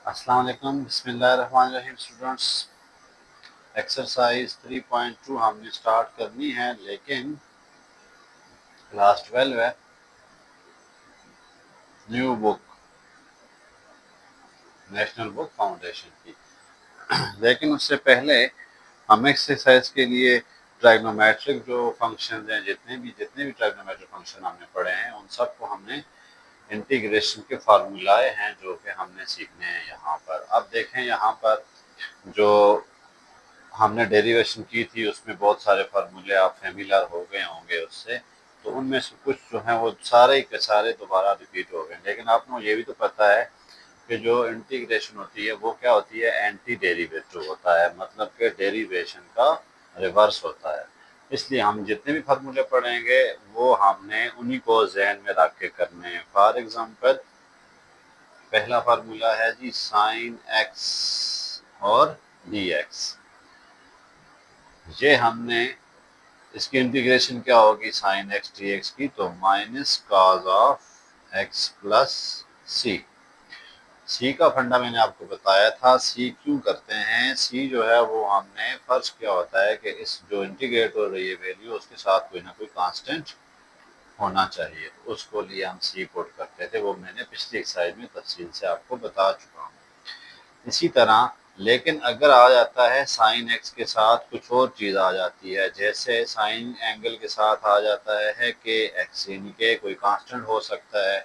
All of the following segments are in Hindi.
अस्सलाम वालेकुम, बिस्मिल्लाहिर्रहमानिर्रहीम। स्टूडेंट्स, एक्सरसाइज 3.2 हमने स्टार्ट करनी है, लेकिन क्लास 12 है, new book, national book foundation की। लेकिन उससे पहले हम एक्सरसाइज के लिए ट्राइग्नोमेट्रिक जो फंक्शन हैं, जितने भी ट्राइग्नोमेट्रिक फंक्शन हमने पढ़े हैं, उन सबको हमने इंटीग्रेशन के फार्मूलाए हैं जो कि हमने सीखने हैं यहाँ पर। अब देखें, यहाँ पर जो हमने डेरिवेशन की थी उसमें बहुत सारे फार्मूले आप फेमिलियर हो गए होंगे उससे, तो उनमें से कुछ जो हैं वो सारे के सारे दोबारा रिपीट हो गए। लेकिन आपको ये भी तो पता है कि जो इंटीग्रेशन होती है वो क्या होती है, एंटी डेरिवेटिव होता है, मतलब कि डेरिवेशन का रिवर्स होता है। इसलिए हम जितने भी फार्मूले पढ़ेंगे वो हमने उन्हीं को जहन में रख के करने हैं। फॉर एग्जांपल, पहला फार्मूला है जी साइन एक्स और डी एक्स। ये हमने इसकी इंटीग्रेशन क्या होगी साइन एक्स डी एक्स की, तो minus cos of x plus C. C का फंडा मैंने आपको बताया था। सी क्यों करते हैं, सी जो है वो हमने फर्ज क्या होता है कि इस जो इंटीग्रेट हो रही है वैल्यू, उसके साथ कोई ना कोई कांस्टेंट होना चाहिए, तो उसको लिए हम सी पुट करते थे। वो मैंने पिछली एक्सरसाइज में तफसील से आपको बता चुका हूँ। इसी तरह लेकिन अगर आ जाता है साइन एक्स के साथ कुछ और चीज़ आ जाती है, जैसे साइन एंगल के साथ आ जाता है कि एक्स, यानी कि कोई कांस्टेंट हो सकता है,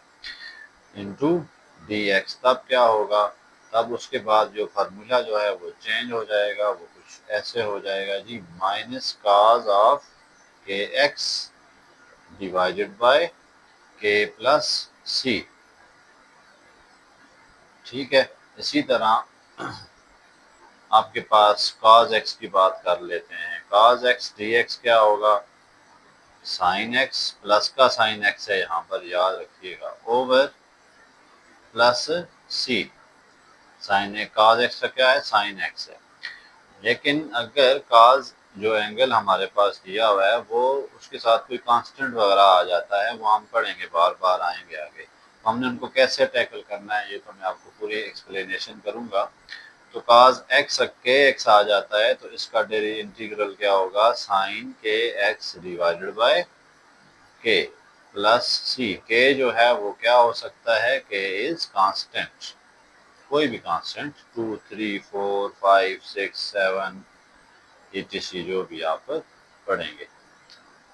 इंटू डी एक्स, तब क्या होगा, तब उसके बाद जो फार्मूला जो है वो चेंज हो जाएगा। वो कुछ ऐसे हो जाएगा जी, माइनस काज ऑफ के एक्स डिवाइडेड बाय के प्लस सी। ठीक है। इसी तरह आपके पास cos x की बात कर लेते हैं। cos x dx क्या होगा, साइन x प्लस का साइन x है यहाँ पर, याद रखिएगा, over plus c। Sine cos x का क्या है, साइन x है। लेकिन अगर cos जो एंगल हमारे पास दिया हुआ है वो उसके साथ कोई कांस्टेंट वगैरह आ जाता है, वो हम पढ़ेंगे, बार बार आएंगे आगे। तो हमने उनको कैसे टैकल करना है ये तो मैं आपको पूरी एक्सप्लेनेशन करूंगा। तो काज एक्स के एक्स आ जाता है, तो इसका डेरी इंटीग्रल क्या होगा, साइन के एक्स डिवाइडेड बाय के प्लस सी। के जो है वो क्या हो सकता है, के इज कांस्टेंट, कोई भी कांस्टेंट, 2 3 4 5 6 7 etc जो भी आप पढ़ेंगे।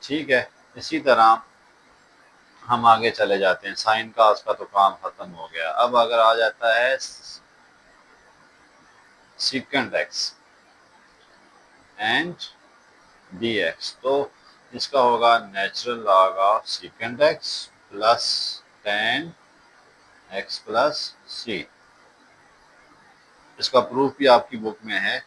ठीक है। इसी तरह हम आगे चले जाते हैं। साइन का उसका तो काम खत्म हो गया। अब अगर आ जाता है secant x and d x, तो इसका होगा natural log of secant x plus tan x plus c. इसका प्रूफ भी आपकी बुक में है।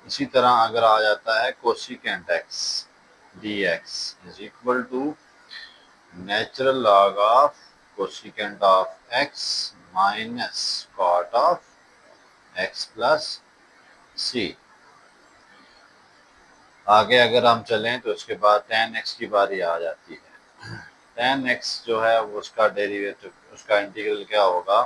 इसी तरह अगर आ जाता है cosecant x d x is equal to natural log of cosecant of x minus cot of x plus c. आगे अगर हम चलें तो उसके बाद टेन एक्स की बारी आ जाती है। टेन एक्स जो है वो उसका डेरिवेटिव, उसका इंटीग्रल क्या होगा,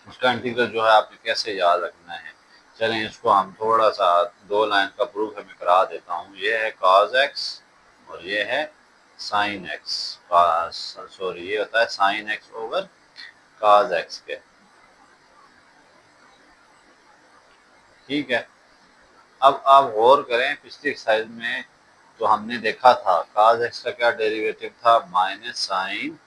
उसका इंटीग्रल जो है आपने कैसे याद रखना है। चलें इसको हम थोड़ा सा दो लाइन का प्रूफ हमें करा देता हूँ। ये है cos x और ये है sin x। सॉरी, ये होता है sin x over cos x के। ठीक है। अब आप गौर करें, पिछली एक्सरसाइज में तो हमने देखा था cos x का क्या डेरिवेटिव था, माइनस साइन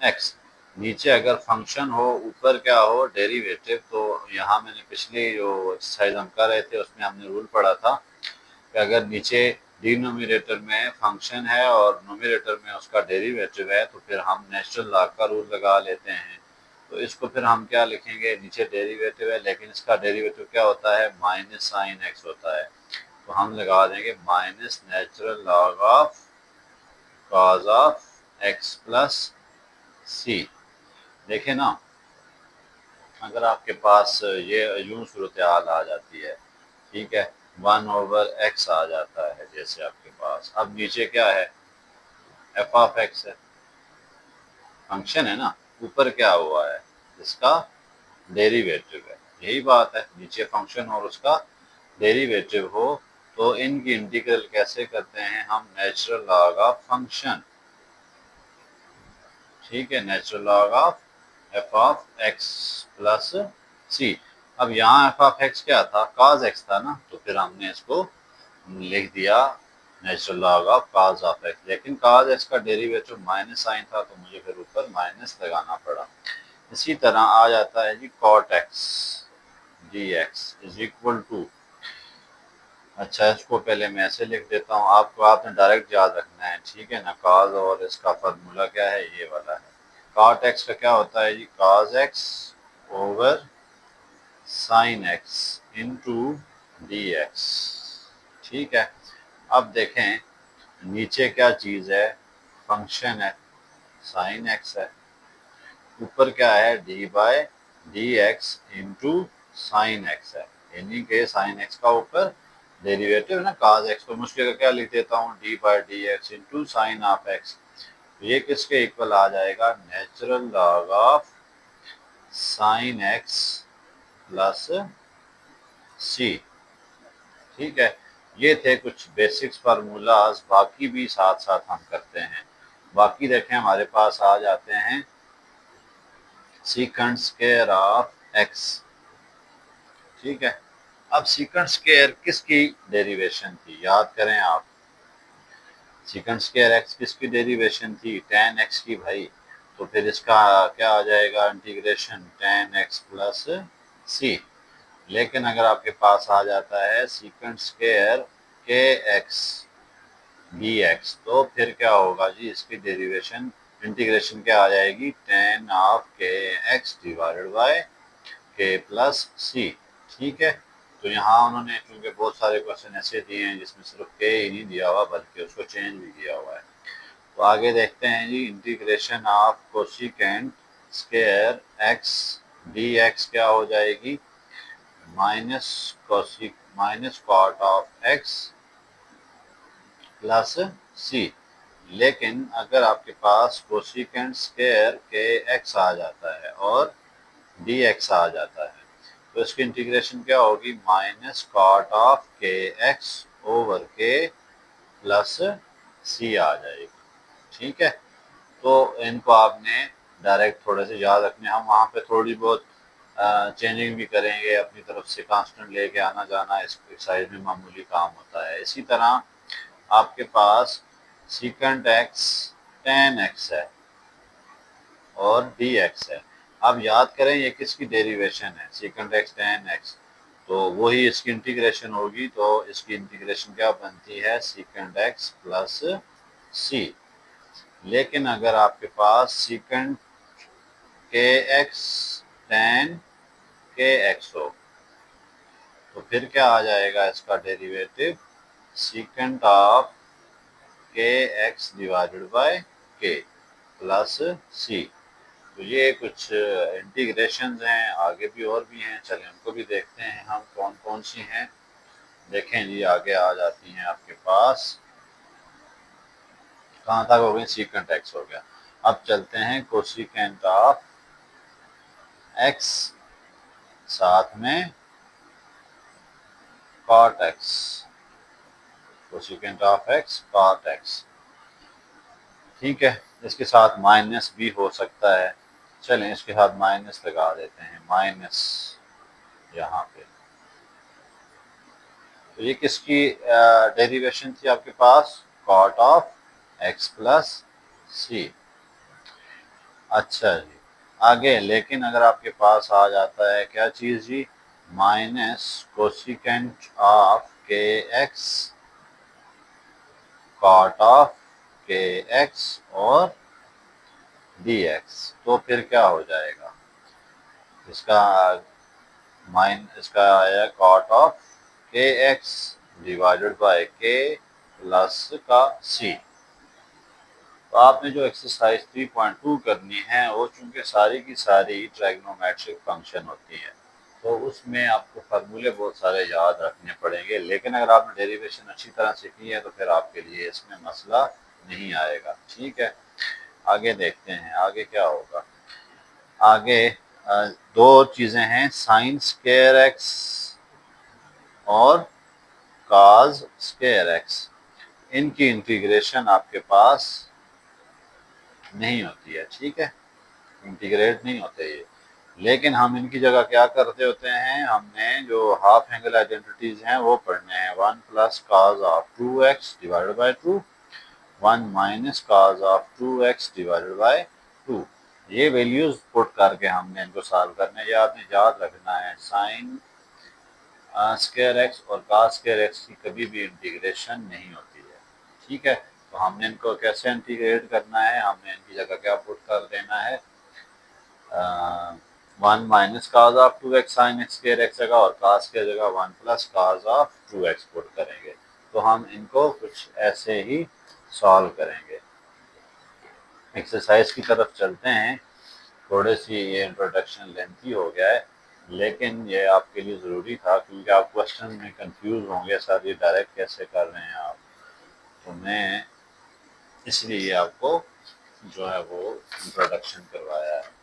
x। नीचे अगर फंक्शन हो, ऊपर क्या हो, डेरिवेटिव, तो यहाँ मैंने पिछली जो एक्सरसाइज हम कर रहे थे उसमें हमने रूल पढ़ा था कि अगर नीचे डिनोमिनेटर में फंक्शन है और नोमिनेटर में उसका डेरिवेटिव है तो फिर हम नेचुरल लॉग का रूल लगा लेते हैं। तो इसको फिर हम क्या लिखेंगे, नीचे डेरिवेटिव है लेकिन इसका डेरिवेटिव क्या होता है, माइनस साइन एक्स होता है, तो हम लगा देंगे minus natural log of cos of x plus c. देखें ना, अगर आपके पास ये यूं सूरत हाल आ जाती है, ठीक है, 1/x आ जाता है जैसे आपके पास। अब नीचे क्या है, एफ ऑफ एक्स है, फंक्शन है ना। ऊपर क्या हुआ है, इसका डेरिवेटिव है। यही बात है, नीचे फंक्शन और उसका डेरिवेटिव हो तो इनकी इंटीग्रल कैसे करते हैं हम, नेचुरल लॉग ऑफ फंक्शन। ठीक है, natural log of f of x plus c. अब यहाँ एफ ऑफ एक्स क्या था, कॉज एक्स था ना, तो फिर हमने इसको लिख दिया natural log of cos of x. लेकिन कॉज एक्स का डेरिवेटिव माइनस साइन था तो मुझे फिर ऊपर माइनस लगाना पड़ा। इसी तरह आ जाता है जी cot x d x is equal to, अच्छा इसको पहले मैं ऐसे लिख देता हूँ, आपको आपने डायरेक्ट याद रखना है, ठीक है ना। कॉज और इसका फार्मूला क्या है, ये वाला है। कॉट एक्स का क्या होता है जी, cos x over sine x into d x. ठीक है, अब देखें नीचे क्या चीज़ है, फंक्शन है, साइन एक्स है, ऊपर क्या है, d by d x into sine x है, यानी कि साइन एक्स का ऊपर डेरिवेटिव है ना cos x, तो मुझे क्या लिख देता हूँ, d by d x into sine of x. ये किसके इक्वल आ जाएगा, natural log of sine x plus c. ठीक है, ये थे कुछ बेसिक्स फार्मूलाज, बाकी भी साथ साथ हम करते हैं। बाकी देखें हमारे पास आ जाते हैं सीकेंट स्क्वायर ऑफ एक्स। ठीक है, अब सीकेंट स्क्वायर किसकी डेरिवेशन थी, याद करें आप। सीकेंट स्क्वायर एक्स किसकी डेरिवेशन थी, tan एक्स की भाई। तो फिर इसका क्या आ जाएगा, integration tan x plus c. लेकिन अगर आपके पास आ जाता है सीकेंट स्क्वायर के एक्स डी एक्स, तो फिर क्या होगा जी, इसकी डेरिवेशन इंटीग्रेशन क्या आ जाएगी, tan ऑफ के एक्स डिवाइडेड बाय के प्लस सी। ठीक है, तो यहाँ उन्होंने क्योंकि बहुत सारे क्वेश्चन ऐसे दिए हैं जिसमें सिर्फ के ही नहीं दिया हुआ बल्कि उसको चेंज भी किया हुआ है। तो आगे देखते हैं जी, integration of cosecant square x d x क्या हो जाएगी, minus cosec minus cot of x plus c. लेकिन अगर आपके पास कोसिकेंट स्क्वायर के एक्स आ जाता है और डी एक्स आ जाता है तो इसकी इंटीग्रेशन क्या होगी, माइनस कॉट ऑफ के एक्स ओवर के प्लस सी आ जाएगी। ठीक है, तो इनको आपने डायरेक्ट थोड़े से याद रखने, हम वहाँ पे थोड़ी बहुत चेंजिंग भी करेंगे अपनी तरफ से, कांस्टेंट लेके आना जाना इस एक्सरसाइज में मामूली काम होता है। इसी तरह आपके पास सीकेंट एक्स tan एक्स है और डी एक्स है। अब याद करें ये किसकी डेरिवेशन है, सीकेंट एक्स tan एक्स, तो वही इसकी इंटीग्रेशन होगी। तो इसकी इंटीग्रेशन क्या बनती है, सीकेंट एक्स प्लस सी। लेकिन अगर आपके पास सीकेंट के एक्स tan के एक्स हो तो फिर क्या आ जाएगा इसका डेरिवेटिव, सीकेंट ऑफ के एक्स डिवाइडेड बाय के प्लस सी। तो ये कुछ इंटीग्रेशंस हैं, आगे भी और भी हैं, चलें उनको भी देखते हैं हम कौन कौन सी हैं। देखें जी, आगे आ जाती हैं आपके पास, कहाँ तक हो गई, सीकेंट एक्स हो गया। अब चलते हैं कोसिकेंट ऑफ एक्स साथ में cot x, cosecant of x cot x. ठीक है, इसके साथ माइनस भी हो सकता है, चलें इसके साथ माइनस लगा देते हैं, माइनस यहाँ पे। तो ये किसकी डेरिवेशन थी आपके पास, कॉट ऑफ एक्स प्लस सी। अच्छा जी, आगे लेकिन अगर आपके पास आ जाता है क्या चीज़ जी, माइनस कोसिकेंट ऑफ के एक्स कॉट ऑफ के एक्स और डी एक्स, तो फिर क्या हो जाएगा, इसका इसका आया कॉट ऑफ के एक्स डिवाइडेड बाय के प्लस का सी। तो आपने जो एक्सरसाइज 3.2 करनी है वो चूंकि सारी की सारी ट्राइग्नोमेट्रिक फंक्शन होती है तो उसमें आपको फार्मूले बहुत सारे याद रखने पड़ेंगे। लेकिन अगर आपने डेरिवेशन अच्छी तरह से की है तो फिर आपके लिए इसमें मसला नहीं आएगा। ठीक है, आगे देखते हैं आगे क्या होगा। आगे दो और चीज़ें हैं, साइन स्क्वायर एक्स और काज स्क्वायर एक्स। इनकी इंटीग्रेशन आपके पास नहीं होती है, ठीक है, इंटीग्रेट नहीं होते ये। लेकिन हम इनकी जगह क्या करते होते हैं, हमने जो हाफ एंगल आइडेंटिटीज हैं वो पढ़ने हैं। 1 plus cause of 2x divided by 2, 1 minus cause of 2x divided by 2। ये वैल्यूज पुट करके हमने इनको सॉल्व करना है। ये आपने याद रखना है, साइन स्क्वायर एक्स और काज स्क्वायर एक्स की कभी भी इंटीग्रेशन नहीं होती है, ठीक है। तो हमने इनको कैसे इंटीग्रेट करना है, हमने इनकी जगह क्या पुट कर देना है, 1 minus cause of 2x sine x square x जगह और काज की जगह 1 plus cause of 2x put करेंगे। तो हम इनको कुछ ऐसे ही सॉल्व करेंगे। एक्सरसाइज की तरफ चलते हैं। थोड़ी सी ये इंट्रोडक्शन लेंथी हो गया है, लेकिन ये आपके लिए ज़रूरी था क्योंकि आप क्वेश्चन में कंफ्यूज होंगे, सर ये डायरेक्ट कैसे कर रहे हैं आप। तो मैं इसलिए आपको जो है वो इंट्रोडक्शन करवाया है।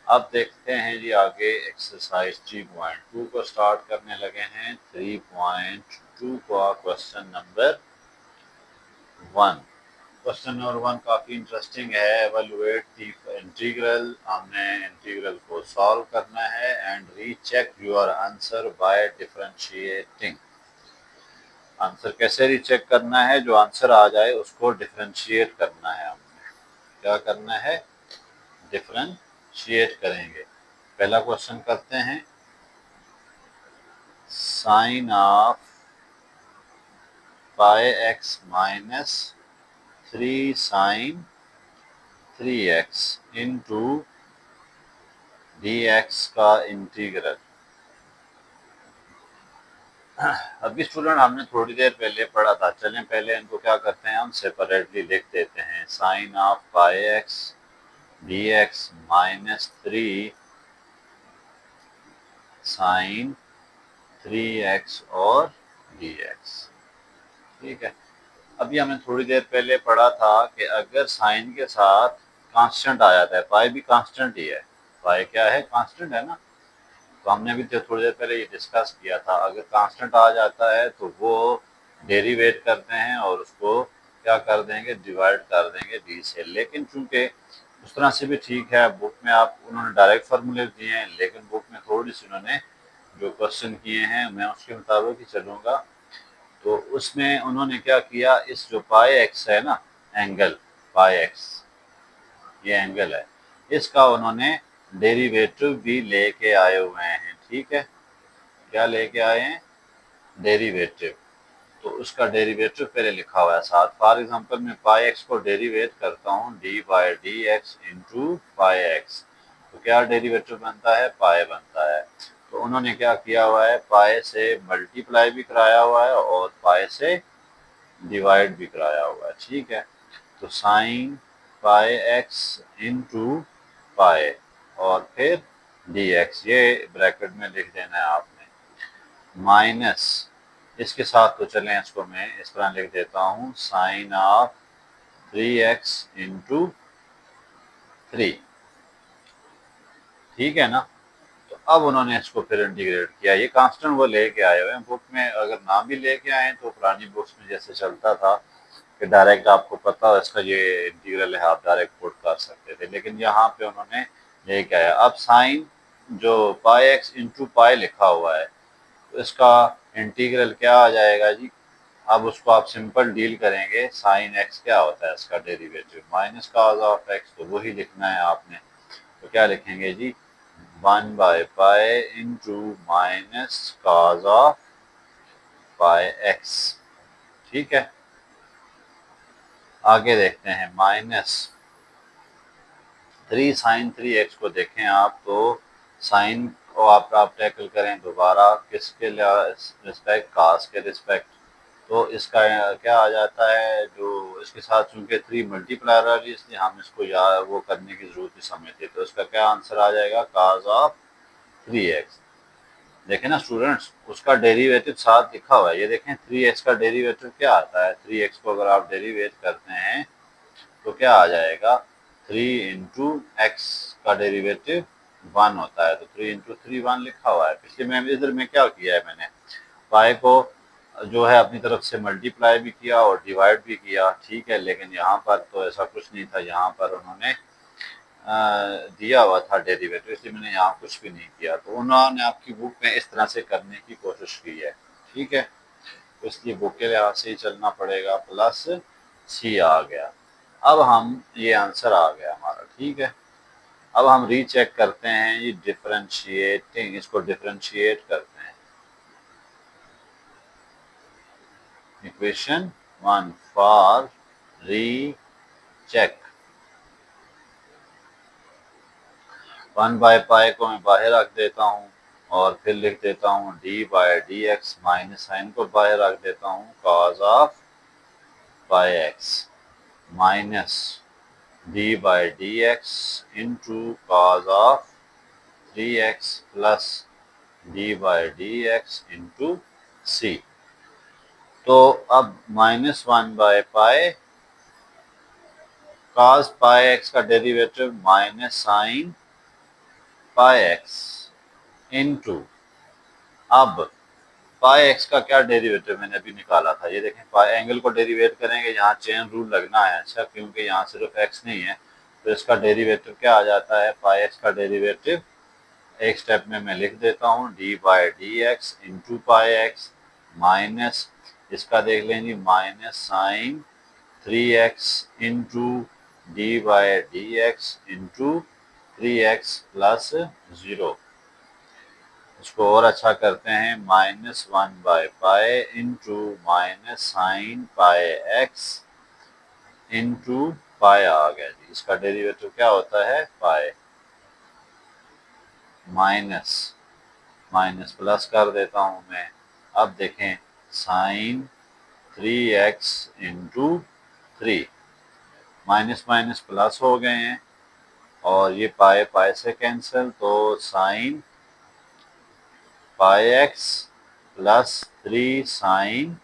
अब देखते हैं जी आगे एक्सरसाइज 3.2 को स्टार्ट करने लगे हैं। 3.2 का क्वेश्चन नंबर 1। क्वेश्चन नंबर 1 काफ़ी इंटरेस्टिंग है। एवेलुएट द इंटीग्रल, हमने इंटीग्रल को सॉल्व करना है and recheck your answer by differentiating. Answer कैसे रीचेक करना है, जो आंसर आ जाए उसको डिफरेंशिएट करना है। हमने क्या करना है, डिफरेंशिएट करेंगे। पहला क्वेश्चन करते हैं, sine of pi x minus 3 sine 3x into dx का इंटीग्रल। अभी स्टूडेंट हमने थोड़ी देर पहले पढ़ा था, चलें पहले इनको क्या करते हैं, हम सेपरेटली लिख देते हैं। Sine of pi x d x minus 3 sine 3x और dx, ठीक है। अभी हमने थोड़ी देर पहले पढ़ा था कि अगर साइन के साथ कांस्टेंट आ जाता है, पाई भी कांस्टेंट ही है, पाई क्या है, कांस्टेंट है ना। तो हमने भी थोड़ी देर पहले ये डिस्कस किया था, अगर कांस्टेंट आ जाता है तो वो डेरिवेट करते हैं और उसको क्या कर देंगे, डिवाइड कर देंगे डी से। लेकिन चूंकि उस तरह से भी ठीक है, बुक में आप उन्होंने डायरेक्ट फार्मूले दिए हैं, लेकिन बुक में थोड़ी सी उन्होंने जो क्वेश्चन किए हैं मैं उसके मुताबिक ही चलूँगा। तो उसमें उन्होंने क्या किया, इस जो पाई एक्स है ना, एंगल पाई एक्स, ये एंगल है, इसका उन्होंने डेरिवेटिव भी लेके आए हुए हैं, ठीक है। क्या लेके आए हैं, डेरिवेटिव। तो उसका डेरिवेटिव पहले लिखा हुआ है साथ। फॉर एग्जांपल मैं पाई एक्स को डेरिवेट करता हूँ d by d x into pi x, तो क्या डेरिवेटिव बनता है, पाई बनता है। तो उन्होंने क्या किया हुआ है, पाई से मल्टीप्लाई भी कराया हुआ है और पाई से डिवाइड भी कराया हुआ है, ठीक है। तो साइन पाई एक्स इंटू पाई और फिर डी एक्स, ये ब्रैकेट में लिख देना है आपने, माइनस इसके साथ तो चलें, इसको मैं इस तरह लिख देता हूँ, साइन ऑफ 3x इंटू 3, ठीक है ना। तो अब उन्होंने इसको फिर इंटीग्रेट किया। ये कांस्टेंट वो लेके आए हुए हैं बुक में, अगर ना भी लेके आए तो पुरानी बुक्स में जैसे चलता था कि डायरेक्ट आपको पता हो इसका ये इंटीग्रल है, आप डायरेक्ट पुट कर सकते थे, लेकिन यहाँ पे उन्होंने लेके आया। अब साइन जो पाई एक्स इंटू पाई लिखा हुआ है, तो इसका इंटीग्रल क्या आ जाएगा जी। अब उसको आप सिंपल डील करेंगे, साइन एक्स क्या होता है, इसका derivative minus cause of x, तो वही लिखना है आपने। तो क्या लिखेंगे जी, 1 by pi into minus cause of pi x, ठीक है। आगे देखते हैं, माइनस 3 साइन 3x को देखें आप, तो साइन को आप टैकल करें दोबारा, किसके रिस्पेक्ट, कास के रिस्पेक्ट। तो इसका क्या आ जाता है, जो इसके साथ चूंकि 3 मल्टीप्लायर आ रही है इसलिए हम इसको यार वो करने की जरूरत नहीं समझते। तो इसका क्या आंसर आ जाएगा, काज ऑफ 3x। देखें ना स्टूडेंट्स, उसका डेरिवेटिव साथ लिखा हुआ है, ये देखें 3x का डेरिवेटिव क्या आता है। 3x को अगर आप डेरिवेट करते हैं तो क्या आ जाएगा, 3 इंटू एक्स का डेरिवेटिव 1 होता है, तो 3 इंटू 3 1 लिखा हुआ है। पिछले में इधर में क्या किया है मैंने, पाई को जो है अपनी तरफ से मल्टीप्लाई भी किया और डिवाइड भी किया, ठीक है। लेकिन यहाँ पर तो ऐसा कुछ नहीं था, यहाँ पर उन्होंने दिया हुआ था डेरिवेटिव, इसलिए मैंने यहाँ कुछ भी नहीं किया। तो उन्होंने आपकी बुक में इस तरह से करने की कोशिश की है, ठीक है। तो इसलिए बुक के लिहाज से ही चलना पड़ेगा। प्लस सी आ गया। अब हम ये आंसर आ गया हमारा, ठीक है। अब हम रीचेक करते हैं, ये डिफरेंशिएटिंग, इसको डिफरेंशिएट करते हैं। Equation 1 for recheck. 1 बाय पाई को मैं बाहर रख देता हूँ और फिर लिख देता हूँ d by d x, minus sine को बाहर रख देता हूँ cos of pi x, minus d by d x into cos of 3x plus d by d x into c. तो अब -1 by pi cos pi x का derivative minus sine pi x into, अब पाई एक्स का क्या डेरिवेटिव मैंने अभी निकाला था, ये देखें। पाई एंगल को डेरिवेट करेंगे, यहाँ चेन रूल लगना है, अच्छा, क्योंकि यहाँ सिर्फ एक्स नहीं है, तो इसका डेरिवेटिव क्या आ जाता है, पाई एक्स का डेरिवेटिव एक स्टेप में मैं लिख देता हूँ d by d x into pi x, minus इसका देख लेंगे minus sine 3x into d by d x into 3x plus 0। इसको और अच्छा करते हैं, -1 by pi into minus sine pi x into pi आ गया जी। इसका डेरिवेटिव क्या होता है, पाई, माइनस माइनस प्लस कर देता हूँ मैं। अब देखें sine 3x into 3, minus minus plus हो गए हैं और ये पाई पाई से कैंसिल, तो sine pi x plus 3 sine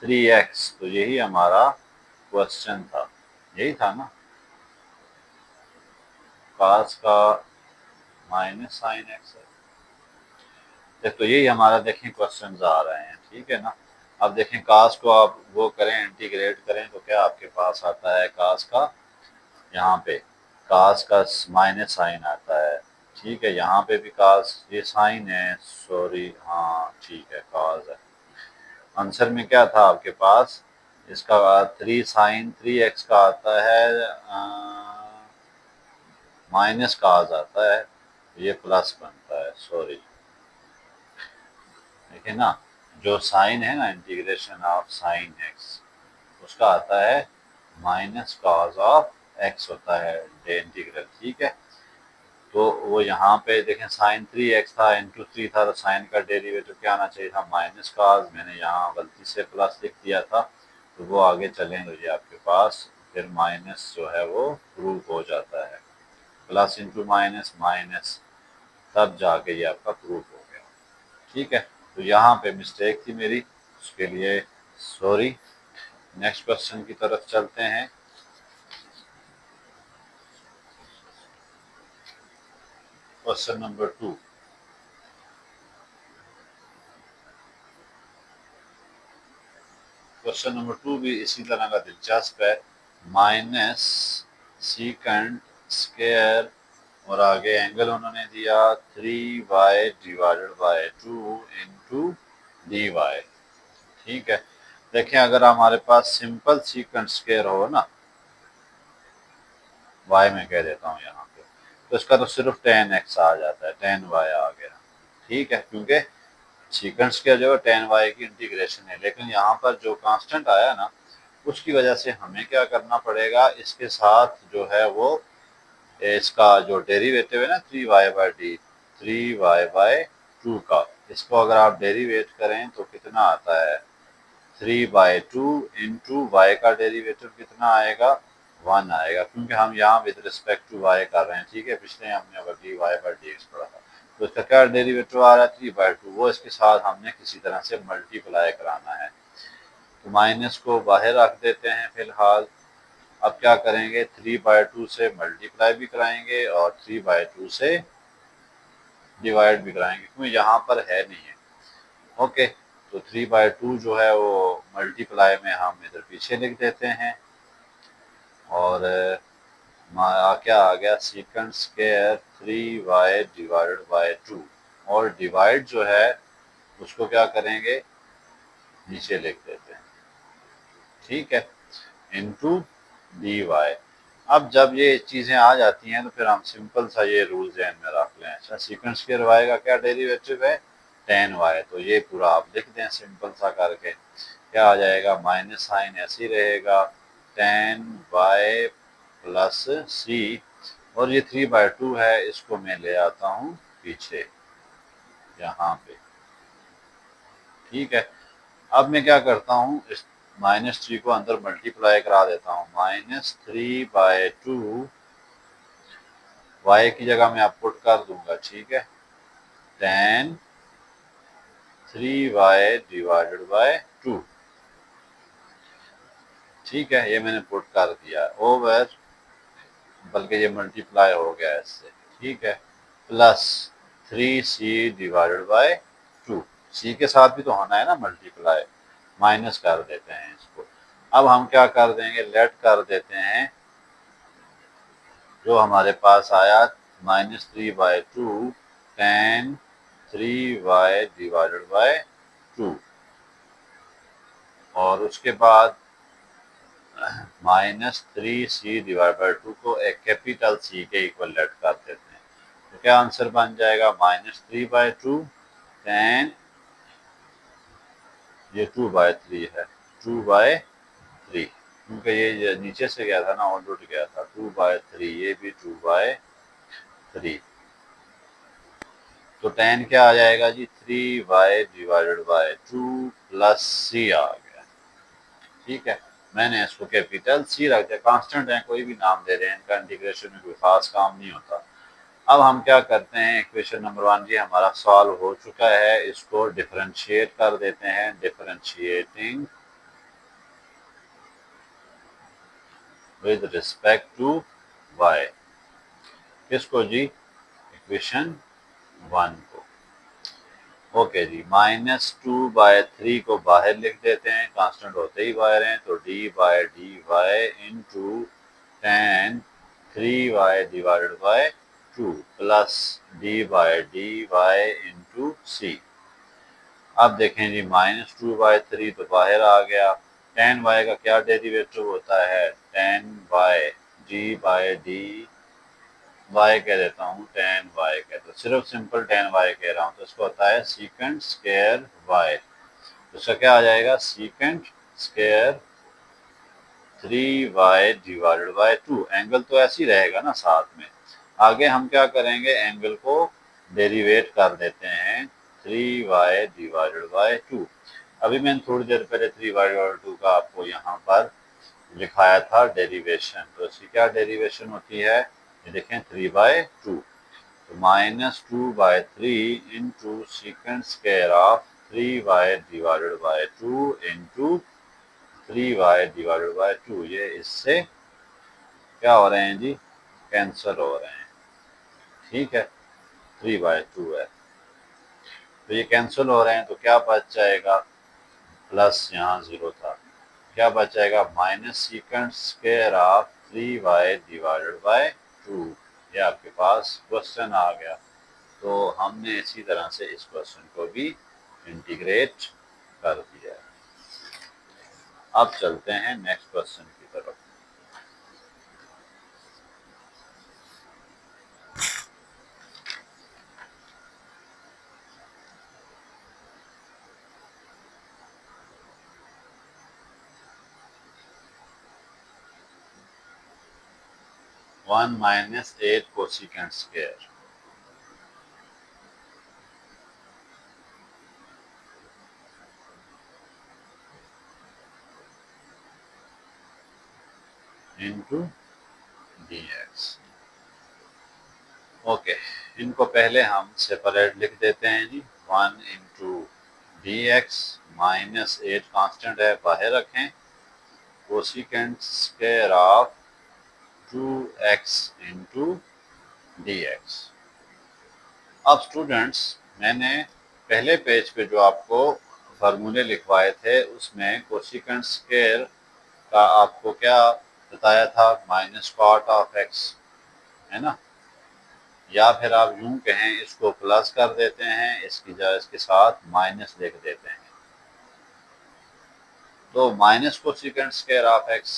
3x। तो यही हमारा क्वेश्चन था, यही था ना, cos का माइनस साइन एक्स है। तो यही हमारा देखें क्वेश्चन आ रहे हैं, ठीक है ना। अब देखें cos को आप वो करें, इंटीग्रेट करें, तो क्या आपके पास आता है cos का, यहाँ पे cos का माइनस साइन आता है, ठीक है। यहाँ पे भी cos, ये साइन है, सॉरी, हाँ ठीक है, cos है। आंसर में क्या था आपके पास, इसका 3 साइन 3x का आता है, माइनस cos आता है, ये प्लस बनता है, सॉरी, देखिए ना, जो साइन है ना, इंटीग्रेशन ऑफ साइन एक्स, उसका आता है माइनस कॉज ऑफ एक्स होता है डे इंटीग्रल, ठीक है। तो वो यहाँ पे देखें साइन 3x था इंटू 3 था, तो साइन का डेरिवेटिव क्या आना चाहिए था, माइनस कॉज, मैंने यहाँ गलती से प्लस लिख दिया था, तो वो आगे चलेंगे जी आपके पास, फिर माइनस जो है वो प्रूफ हो जाता है, प्लस इंटू माइनस माइनस, तब जाके ये आपका प्रूफ हो गया, ठीक है। तो यहाँ पे मिस्टेक थी मेरी, उसके लिए सॉरी। नेक्स्ट क्वेश्चन की तरफ चलते हैं। Question number 2। क्वेश्चन नंबर 2 भी इसी तरह का दिलचस्प है। माइनस सीकेंट स्क्वायर और आगे एंगल उन्होंने दिया 3y divided by 2 into d y, ठीक है। देखें अगर हमारे पास सिंपल सीकेंट स्क्वायर हो ना, y में कह देता हूँ यहाँ पे, तो इसका तो सिर्फ tan x आ जाता है, tan y आ गया, ठीक है, क्योंकि सीकेंट स्क्वायर जो है tan y की इंटीग्रेशन है। लेकिन यहाँ पर जो कांस्टेंट आया ना, उसकी वजह से हमें क्या करना पड़ेगा, इसके साथ जो है वो इसका जो डेरिवेटिव है ना 3y by D, 3y by 2 का, इसको अगर आप डेरिवेट करें तो कितना आता है, 3/2 इंटू वाई का डेरिवेटिव कितना आएगा, 1 आएगा, क्योंकि हम यहाँ विद रिस्पेक्ट टू y कर रहे हैं, ठीक है। पिछले हमने अगर dy बाई dx पढ़ा था, तो इसका क्या डेरिवेटिव आ रहा है 3/2, वो इसके साथ हमने किसी तरह से मल्टीप्लाई कराना है। तो माइनस को बाहर रख देते हैं फिलहाल। अब क्या करेंगे, 3/2 से मल्टीप्लाई भी कराएंगे और 3/2 से डिवाइड भी कराएंगे क्योंकि यहाँ पर है नहीं है। ओके, तो 3/2 जो है वो मल्टीप्लाई में हम इधर पीछे लिख देते हैं और क्या आ गया secant square 3y divided by 2 और डिवाइड जो है उसको क्या करेंगे नीचे लिख देते हैं, ठीक है, इनटू dy। अब जब ये चीज़ें आ जाती हैं तो फिर हम सिंपल सा ये रूल ध्यान में रख लें। अच्छा, सीक्वेंस स्क्वायर y का क्या डेरिवेटिव है 10y, तो ये पूरा आप लिख दें सिंपल सा करके। क्या आ जाएगा माइनस साइन ऐसे ही रहेगा 10y प्लस सी और ये 3/2 है, इसको मैं ले आता हूँ पीछे यहाँ पे, ठीक है। अब मैं क्या करता हूँ इस -3 को अंदर मल्टीप्लाई करा देता हूँ, -3/2 y की जगह मैं आप पुट कर दूंगा, ठीक है, 10 3y डिवाइडेड बाय 2, ठीक है, ये मैंने पुट कर दिया ओवर, बल्कि ये मल्टीप्लाई हो गया इससे, ठीक है, प्लस 3c डिवाइडेड बाय 2, सी के साथ भी तो होना है ना मल्टीप्लाई, माइनस कर देते हैं इसको। अब हम क्या कर देंगे लेट कर देते हैं जो हमारे पास आया -3/2 tan 3y डिवाइडेड बाय 2 और उसके बाद -3c डिवाइड बाय 2 को एक कैपिटल सी के इक्वल लेट कर देते हैं, तो क्या आंसर बन जाएगा -3/2 tan, ये 2/3 है 2/3 क्योंकि ये नीचे से गया था ना और उठ गया था 2/3, ये भी 2/3, तो tan क्या आ जाएगा जी 3y डिवाइडेड बाय 2 प्लस सी आ गया, ठीक है। मैंने इसको कैपिटल सी रख दिया, कांस्टेंट है कोई भी नाम दे रहे हैं, इनका इंटीग्रेशन में कोई खास काम नहीं होता। अब हम क्या करते हैं इक्वेशन नंबर 1 जी हमारा सॉल्व हो चुका है, इसको डिफरेंशिएट कर देते हैं, differentiating with respect to y, किसको जी इक्वेशन 1 को। ओके जी, -2/3 को बाहर लिख देते हैं, कांस्टेंट होते ही बाहर हैं, तो d/dy into tan 3y divided by 2 plus d/dy into c. अब देखें जी -2/3 तो बाहर आ गया, tan y का क्या डेरिवेटिव होता है tan y, d/dy कह देता हूँ tan y कह, तो सिर्फ सिंपल tan y कह रहा हूँ, तो इसको होता है सीकेंड स्क्वायर y, तो इसका क्या आ जाएगा secant square 3y divided by 2, angle तो ऐसे ही रहेगा ना साथ में। आगे हम क्या करेंगे एंगल को डेरिवेट कर देते हैं 3y डिवाइडेड बाय 2। अभी मैंने थोड़ी देर पहले 3y डिवाइडेड 2 का आपको यहाँ पर लिखाया था डेरिवेशन, तो इसकी क्या डेरिवेशन होती है ये देखें 3/2, तो -2/3 into second square of 3y divided by 2 into 3y divided by 2, ये इससे क्या हो रहे हैं जी कैंसिल हो रहे हैं, ठीक है, 3/2 है, तो ये कैंसिल हो रहे हैं, तो क्या बच जाएगा प्लस यहाँ 0 था, क्या बच जाएगा minus second square of 3y divided by 2, ये आपके पास क्वेश्चन आ गया। तो हमने इसी तरह से इस क्वेश्चन को भी इंटीग्रेट कर दिया। अब चलते हैं नेक्स्ट क्वेश्चन की तरफ। One -8 cosecant square into dx। Okay, इनको पहले हम सेपरेट लिख देते हैं जी, 1 इंटू dx, -8 कांस्टेंट है बाहर रखें, cosecant square of 2x into dx, अब स्टूडेंट्स, मैंने पहले पेज पे जो आपको फार्मूले लिखवाए थे उसमें कोसिकेंट स्क्वायर का आपको क्या बताया था, माइनस कॉट ऑफ एक्स, है ना, या फिर आप यूं कहें इसको प्लस कर देते हैं, इसकी जगह इसके साथ माइनस लिख देते हैं। तो minus cosecant square of x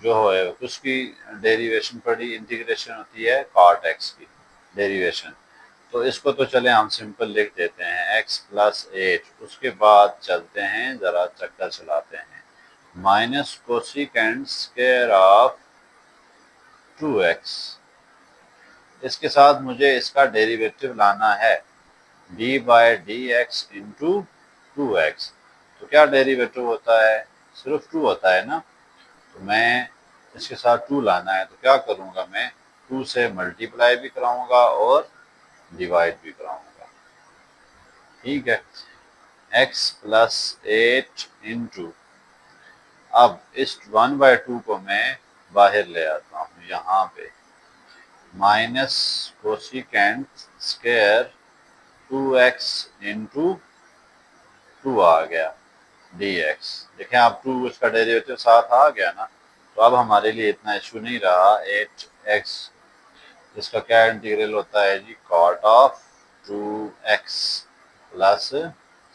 जो है उसकी डेरिवेशन पड़ी, इंटीग्रेशन होती है कॉट एक्स की डेरिवेशन। तो इसको तो चले हम सिंपल लिख देते हैं x प्लस 8, उसके बाद चलते हैं जरा चक्कर चलाते हैं, minus cosecant square of 2x, इसके साथ मुझे इसका डेरिवेटिव लाना है d by d x into 2x। तो क्या डेरिवेटिव होता है, सिर्फ 2 होता है ना, तो मैं इसके साथ 2 लाना है, तो क्या करूंगा, मैं 2 से मल्टीप्लाई भी कराऊंगा और डिवाइड भी कराऊंगा। ठीक है, x प्लस 8 इंटू, अब इस 1/2 को मैं बाहर ले आता हूँ यहाँ पे, minus cosecant square 2x into 2 आ गया dx। देखें आप 2 इसका डेरिवेटिव साथ आ गया ना, तो अब हमारे लिए इतना इशू नहीं रहा। 8x, इसका क्या इंटीग्रल होता है जी, cot of 2x plus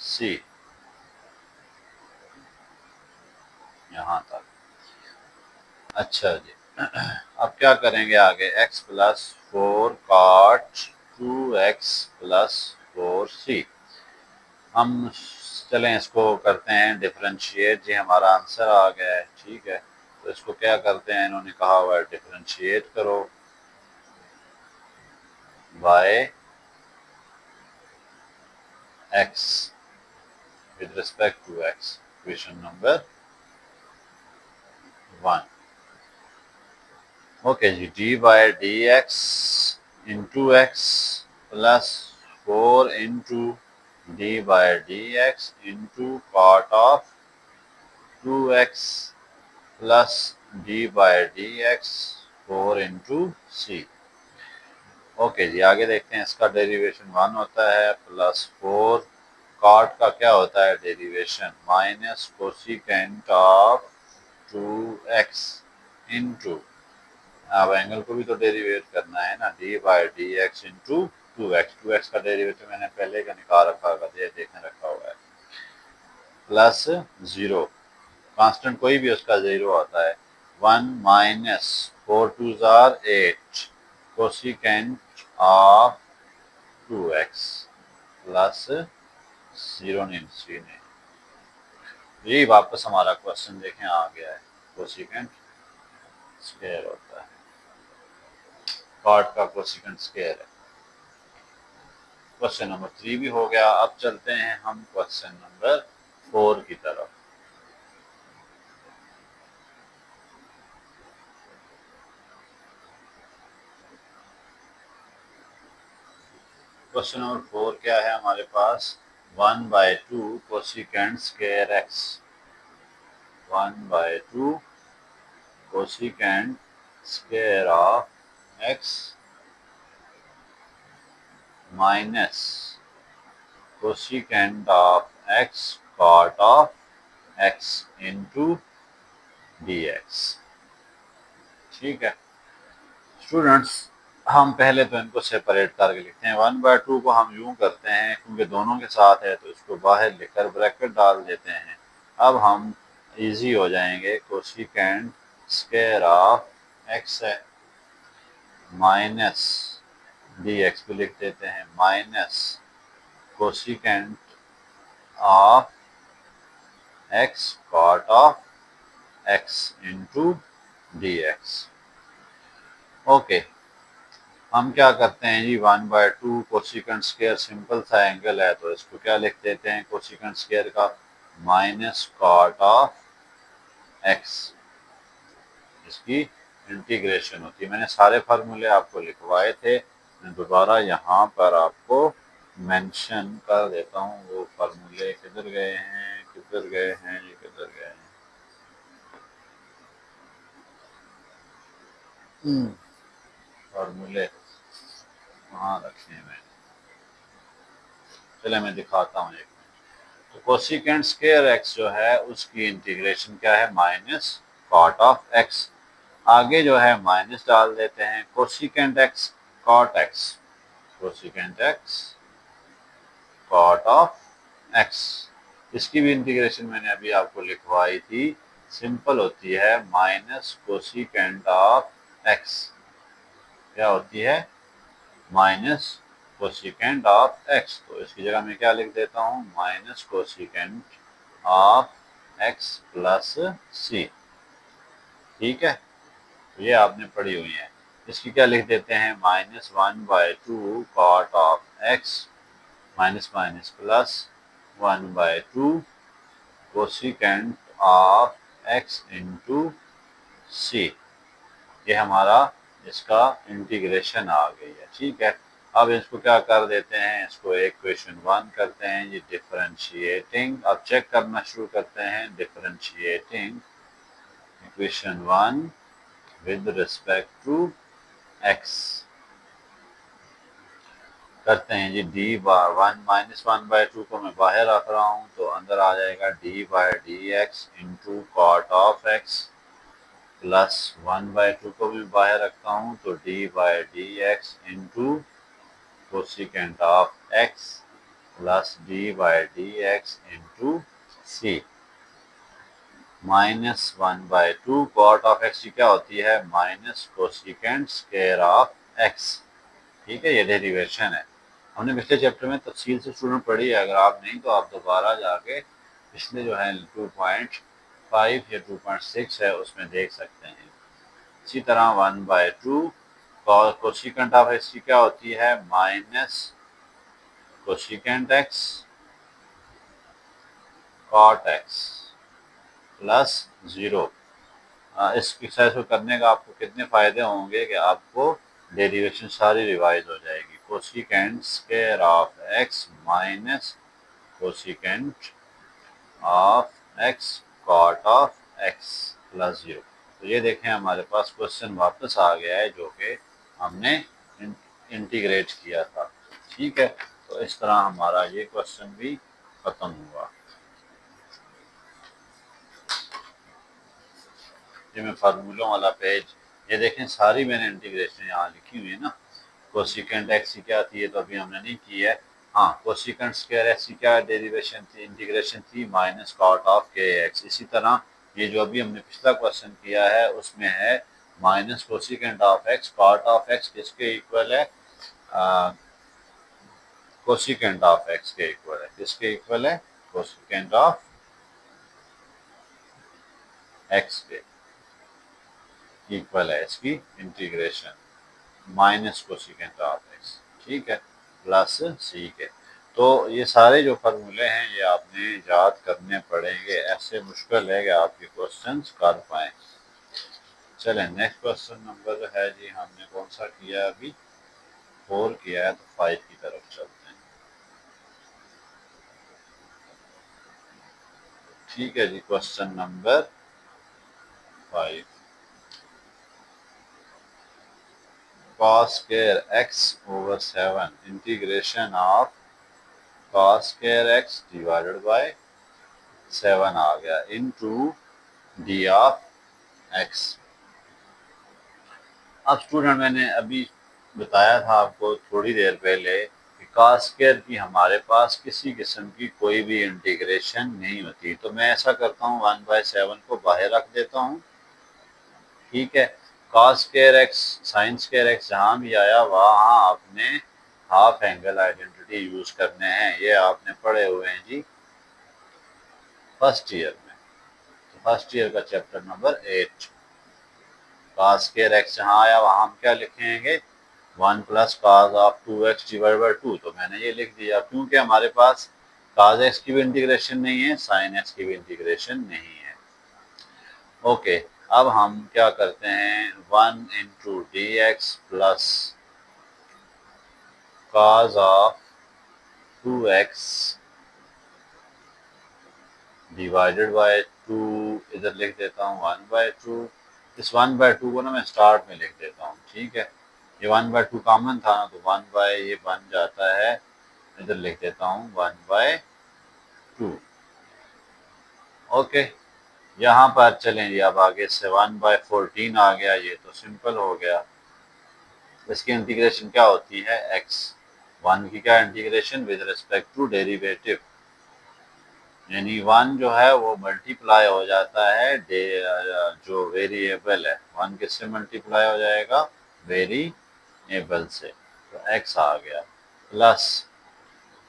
c, यहाँ तक। अच्छा जी, अब क्या करेंगे आगे, x plus 4 cot 2x plus 4c। हम चलें इसको करते हैं डिफरेंशिएट जी, हमारा आंसर आ गया है। ठीक है, तो इसको क्या करते हैं, इन्होंने कहा हुआ है डिफरेंशिएट करो by x with respect to x, equation number 1। Okay जी, d by d x into x plus 4 into d by d x into cot of 2x plus d by d x 4 into c. Okay जी, आगे देखते हैं, इसका डेरिवेशन 1 होता है प्लस 4, कॉट का क्या होता है derivation, minus cosecant of 2x into, अब एंगल को भी तो डेरिवेट करना है ना, d by d x into 2x का डेरिवेटिव मैंने पहले का निकाल रखा होगा, देखने रखा हुआ है, प्लस 0, कांस्टेंट कोई भी उसका 0 आता है, 1 minus 4 2 jar 8 cosecant of 2x plus 0 नहीं, 3 नहीं। यही वापस हमारा क्वेश्चन देखें आ गया है, कोसिकेंट स्क्वायर होता है, कॉट का कोसिकेंट स्क्वायर है। क्वेश्चन नंबर 3 भी हो गया। अब चलते हैं हम क्वेश्चन नंबर 4 की तरफ। क्वेश्चन नंबर 4 क्या है हमारे पास, 1/2 cosecant square x, 1/2 cosecant square of x minus cosecant of x cot of x into d x. ठीक है स्टूडेंट्स, हम पहले तो इनको सेपरेट करके लिखते हैं। 1/2 को हम यूं करते हैं, क्योंकि दोनों के साथ है तो इसको बाहर लिखकर ब्रैकेट डाल देते हैं। अब हम इजी हो जाएंगे, कोसिकेंट स्क्वायर ऑफ एक्स है माइनस डी एक्स भी लिख देते हैं, minus cosecant of x cot of x into d x. Okay, हम क्या करते हैं जी, 1/2 कोसिकेंट स्क्वायर सिंपल सा एंगल है, तो इसको क्या लिख देते हैं, कोसिकेंट स्क्वायर का माइनस कॉट ऑफ एक्स, इसकी इंटीग्रेशन होती है। मैंने सारे फार्मूले आपको लिखवाए थे, मैं दोबारा यहाँ पर आपको मेंशन कर देता हूँ। वो फार्मूले किधर गए हैं, किधर गए हैं, ये किधर गए हैं, फार्मूले कहाँ रखे हैं मैंने, चलिए मैं दिखाता हूँ एक मिनट। तो कोसिकेंट स्क्वायर एक्स जो है उसकी इंटीग्रेशन क्या है, माइनस कॉट ऑफ एक्स। आगे जो है माइनस डाल देते हैं, cosecant x cot x, cosecant x cot of x. इसकी भी इंटीग्रेशन मैंने अभी आपको लिखवाई थी, सिंपल होती है माइनस कोसिकेंट ऑफ एक्स। क्या होती है, माइनस कोसिकेंट ऑफ एक्स। तो इसकी जगह मैं क्या लिख देता हूँ, minus cosecant of x plus c. ठीक है, तो ये आपने पढ़ी हुई है। इसकी क्या लिख देते हैं, minus 1/2 cot of x minus minus plus 1/2 cosecant of x into c. ये हमारा इसका इंटीग्रेशन आ गई है। ठीक है, अब इसको क्या कर देते हैं, इसको इक्वेशन 1 करते हैं ये डिफरेंशिएटिंग। अब चेक करना शुरू करते हैं, differentiating equation 1 with respect to x करते हैं जी। डी बार 1 माइनस 1/2 को मैं बाहर रख रहा हूँ, तो अंदर आ जाएगा d by d x into cot of x plus 1/2 को भी बाहर रखता हूँ, तो d by d x into cosecant of x plus d by d x into c. Minus 1/2 cot of x की क्या होती है, minus cosecant square of x. ठीक है, ये डेरिवेशन है, हमने पिछले चैप्टर में तफसील से स्टूडेंट पढ़ी है। अगर आप नहीं तो आप दोबारा जाके पिछले जो है 2.5 या 2.6 है उसमें देख सकते हैं। इसी तरह 1/2 कोसिकेंट ऑफ एक्स की क्या होती है, minus cosecant x cot x plus 0। इस एक्सरसाइज को करने का आपको कितने फ़ायदे होंगे कि आपको डेरिवेशन सारी रिवाइज हो जाएगी। Cosecant square of x minus cosecant of x cot of x plus 0। तो ये देखें हमारे पास क्वेश्चन वापस आ गया है जो कि हमने इंटीग्रेट किया था। ठीक है, तो इस तरह हमारा ये क्वेश्चन भी खत्म हुआ। ये मैं फार्मूलों वाला पेज, ये देखें सारी मैंने इंटीग्रेशन यहाँ लिखी हुई है ना। कोसिकेंट एक्स की क्या थी, ये तो अभी हमने नहीं की है। हाँ, कोसिकेंट स्क्वायर एक्स की क्या डेरिवेशन थी, इंटीग्रेशन थी, माइनस कॉट ऑफ के एक्स। इसी तरह ये जो अभी हमने पिछला क्वेश्चन किया है उसमें है minus cosecant of x cot of x किसके इक्वल है, कोसिकेंट ऑफ एक्स के इक्वल है। किसके इक्वल है, कोसिकेंट ऑफ एक्स के इक्वल है इसकी integration, minus cosecant of x. ठीक है, प्लस सी के। तो ये सारे जो फार्मूले हैं ये आपने याद करने पड़ेंगे, ऐसे मुश्किल है कि आपके क्वेश्चंस कर पाए। चलें नेक्स्ट क्वेश्चन नंबर जो है जी, हमने कौन सा किया अभी, 4 किया है, तो 5 की तरफ चलते हैं। ठीक है जी, question number 5, cos square x over 7 integration of cos square x divided by 7 आ गया इनटू डी ऑफ x। अब स्टूडेंट मैंने अभी बताया था आपको थोड़ी देर पहले कि cos स्क्वायर की हमारे पास किसी किस्म की कोई भी इंटीग्रेशन नहीं होती, तो मैं ऐसा करता हूँ 1/7 को बाहर रख देता हूँ। ठीक है, cos square x sine square x जहाँ भी आया वहाँ आपने हाफ एंगल आइडेंटिटी यूज करने हैं। ये आपने पढ़े हुए हैं जी फर्स्ट ईयर में, तो फर्स्ट ईयर का chapter number 8। cos square x जहाँ आया वहाँ हम क्या लिखेंगे, 1 plus cos of 2x divide by 2। तो मैंने ये लिख दिया क्योंकि हमारे पास cos x की भी इंटीग्रेशन नहीं है, sin x की भी इंटीग्रेशन नहीं है। ओके, अब हम क्या करते हैं, 1 into d x plus cos of 2x divided by 2, इधर लिख देता हूँ 1/2। इस 1/2 को ना मैं स्टार्ट में लिख देता हूँ। ठीक है, ये 1/2 कॉमन था ना, तो 1 बाय ये बन जाता है इधर लिख देता हूँ 1/2। ओके, यहाँ पर चलें जी, अब आगे से 1/14 आ गया, ये तो सिंपल हो गया। इसकी इंटीग्रेशन क्या होती है, x 1 की क्या integration with respect to derivative, यानी 1 जो है वो मल्टीप्लाई हो जाता है जो वेरिएबल है, 1 किससे मल्टीप्लाई हो जाएगा, वेरिएबल से, तो x आ गया प्लस।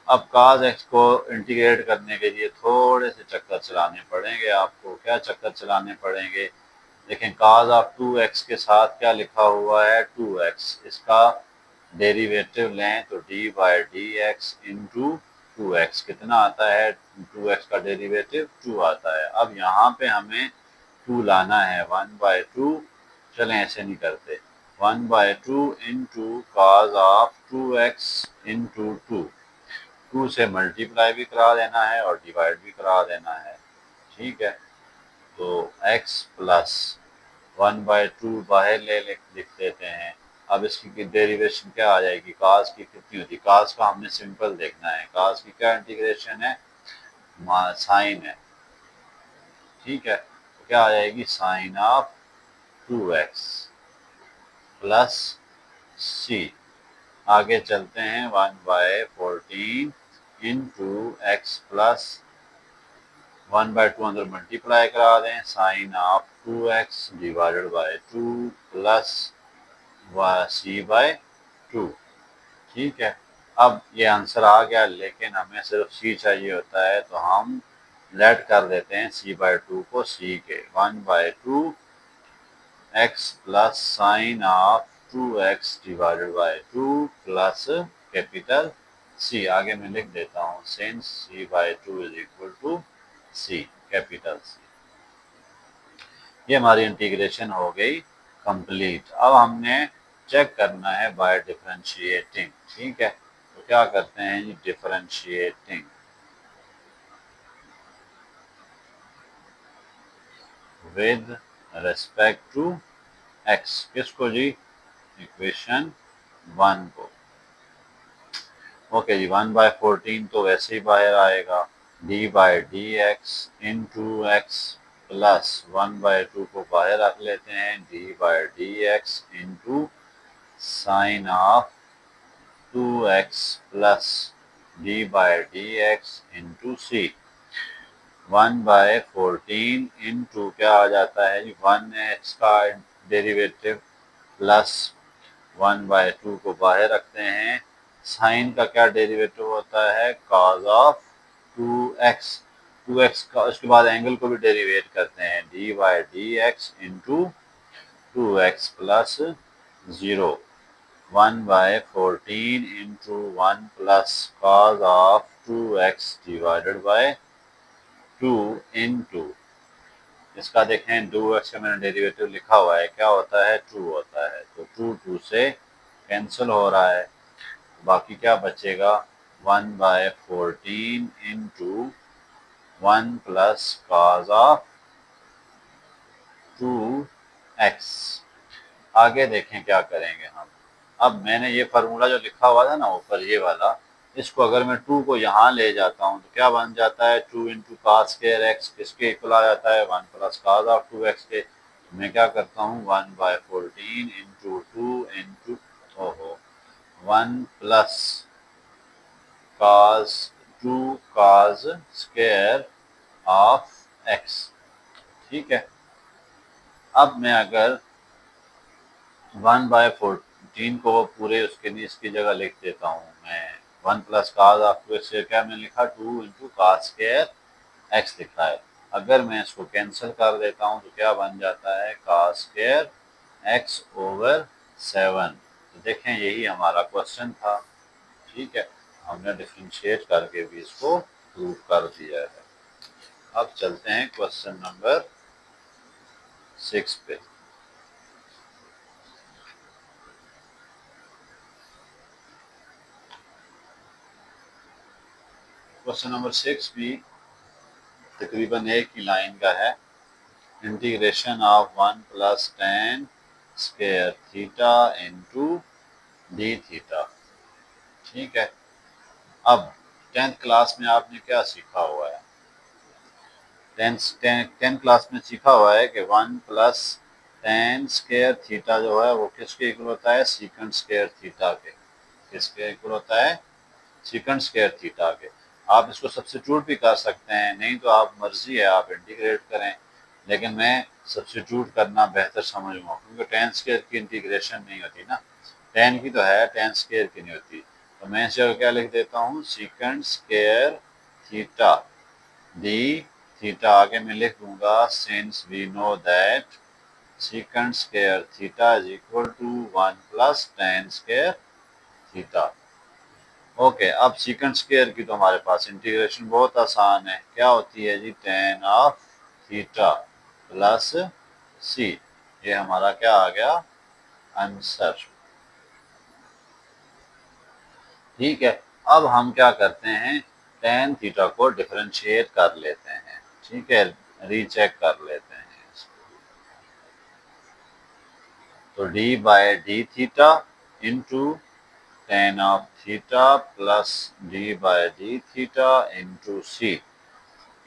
अब cos x को इंटीग्रेट करने के लिए थोड़े से चक्कर चलाने पड़ेंगे आपको। क्या चक्कर चलाने पड़ेंगे, देखें cos ऑफ 2x के साथ क्या लिखा हुआ है 2x, इसका डेरिवेटिव लें तो d by d x into 2x कितना आता है, 2x का डेरिवेटिव 2 आता है। अब यहाँ पे हमें 2 लाना है, 1/2, चलें ऐसे नहीं करते, 1/2 into cos of 2x into 2 से मल्टीप्लाई भी करा देना है और डिवाइड भी करा देना है, ठीक है। तो x प्लस 1/2 बाहर लिख देते हैं। अब इसकी डेरिवेशन क्या आ जाएगी, कास की कितनी होती है, कास का हमने सिंपल देखना है, कास की क्या इंटीग्रेशन है, साइन है, ठीक है। तो क्या आ जाएगी, sign of 2x plus c। आगे चलते हैं, 1/14 इंटू एक्स प्लस 1/2 अंदर मल्टीप्लाई करा दें, sine of 2x divided by 2 plus c/2, ठीक है। अब ये आंसर आ गया, लेकिन हमें सिर्फ c चाहिए होता है, तो हम लेट कर देते हैं c/2 को c के, 1/2 x plus sine of 2x divided by 2 plus capital C। आगे मैं लिख देता हूँ, since c/2 is equal to c, capital C। ये हमारी इंटीग्रेशन हो गई कंप्लीट। अब हमने चेक करना है बाय डिफरेंशिएटिंग, ठीक है। तो क्या करते हैं जी, differentiating with respect to x, किसको जी, इक्वेशन 1 को। ओके जी, 1/14 तो वैसे ही बाहर आएगा, d by d x into x plus 1/2 को बाहर रख लेते हैं, d by d x into sine of 2x plus d by d x into c. 1/14 into क्या आ जाता है जी, 1x का डेरिवेटिव प्लस 1/2 को बाहर रखते हैं, साइन का क्या डेरिवेटिव होता है, कॉज ऑफ 2x, 2x का, उसके बाद एंगल को भी डेरिवेट करते हैं, d by d x into 2x plus 0, 1/14 into 1 plus cos of 2x divided by 2 into, इसका देखें 2x का मैंने डेरिवेटिव लिखा हुआ है, क्या होता है 2 होता है, तो 2 से कैंसिल हो रहा है, बाकी क्या बचेगा, 1/14 into 1 plus cos of 2x। आगे देखें क्या करेंगे हम। अब मैंने ये फार्मूला जो लिखा हुआ था ना ऊपर, ये वाला, इसको अगर मैं 2 को यहाँ ले जाता हूँ तो क्या बन जाता है, 2 इंटू कॉस स्क्वायर एक्स किसके इक्वल आ जाता है, 1 प्लस कॉस ऑफ 2x के। मैं क्या करता हूँ, 1/14 into 2 into 1 plus cos 2 cos square of x, ठीक है। अब मैं अगर 1/14 को पूरे उसके लिए इसकी जगह लिख देता हूँ मैं, 1 प्लस cos ऑफ 2x, क्या मैंने लिखा, 2 इंटू cos स्क्वायर x लिखा है। अगर मैं इसको कैंसिल कर देता हूँ तो क्या बन जाता है, cos स्क्वायर x ओवर 7। तो देखें यही हमारा क्वेश्चन था, ठीक है, हमने डिफरेंशिएट करके भी इसको प्रूव कर दिया है। अब चलते हैं क्वेश्चन नंबर 6 पे। क्वेश्चन नंबर 6 भी तकरीबन एक ही लाइन का है, integration of 1 plus tan square theta into D theta, ठीक है। अब 10th क्लास में आपने क्या सीखा हुआ है? 10th क्लास में सीखा हुआ है कि 1 प्लस टेन स्क्वायर थीटा जो है वो किसके इक्वल होता है? सीकेंट स्क्वायर थीटा के। किसके इक्वल होता है? सीकेंट स्क्वायर थीटा के। आप इसको सब्स्टिट्यूट भी कर सकते हैं, नहीं तो आप मर्जी है आप इंटीग्रेट करें, लेकिन मैं सब्स्टिट्यूट करना बेहतर समझूंगा क्योंकि टेन स्क्वायर की इंटीग्रेशन नहीं होती ना, टेन की तो है, टेन स्क्वायर की नहीं होती। तो मैं इस जगह क्या लिख देता हूँ? Secant square theta d theta आगे मैं लिख दूंगा since we know that secant square theta is equal to 1 plus tan square theta। Okay, अब secant square की तो हमारे पास इंटीग्रेशन बहुत आसान है, क्या होती है जी? tan ऑफ थीटा प्लस सी। ये हमारा क्या आ गया? आंसर। ठीक है, अब हम क्या करते हैं? tan थीटा को डिफरेंशिएट कर लेते हैं। ठीक है, रीचेक कर लेते हैं। तो d by d theta into tan of theta plus d by d theta into c.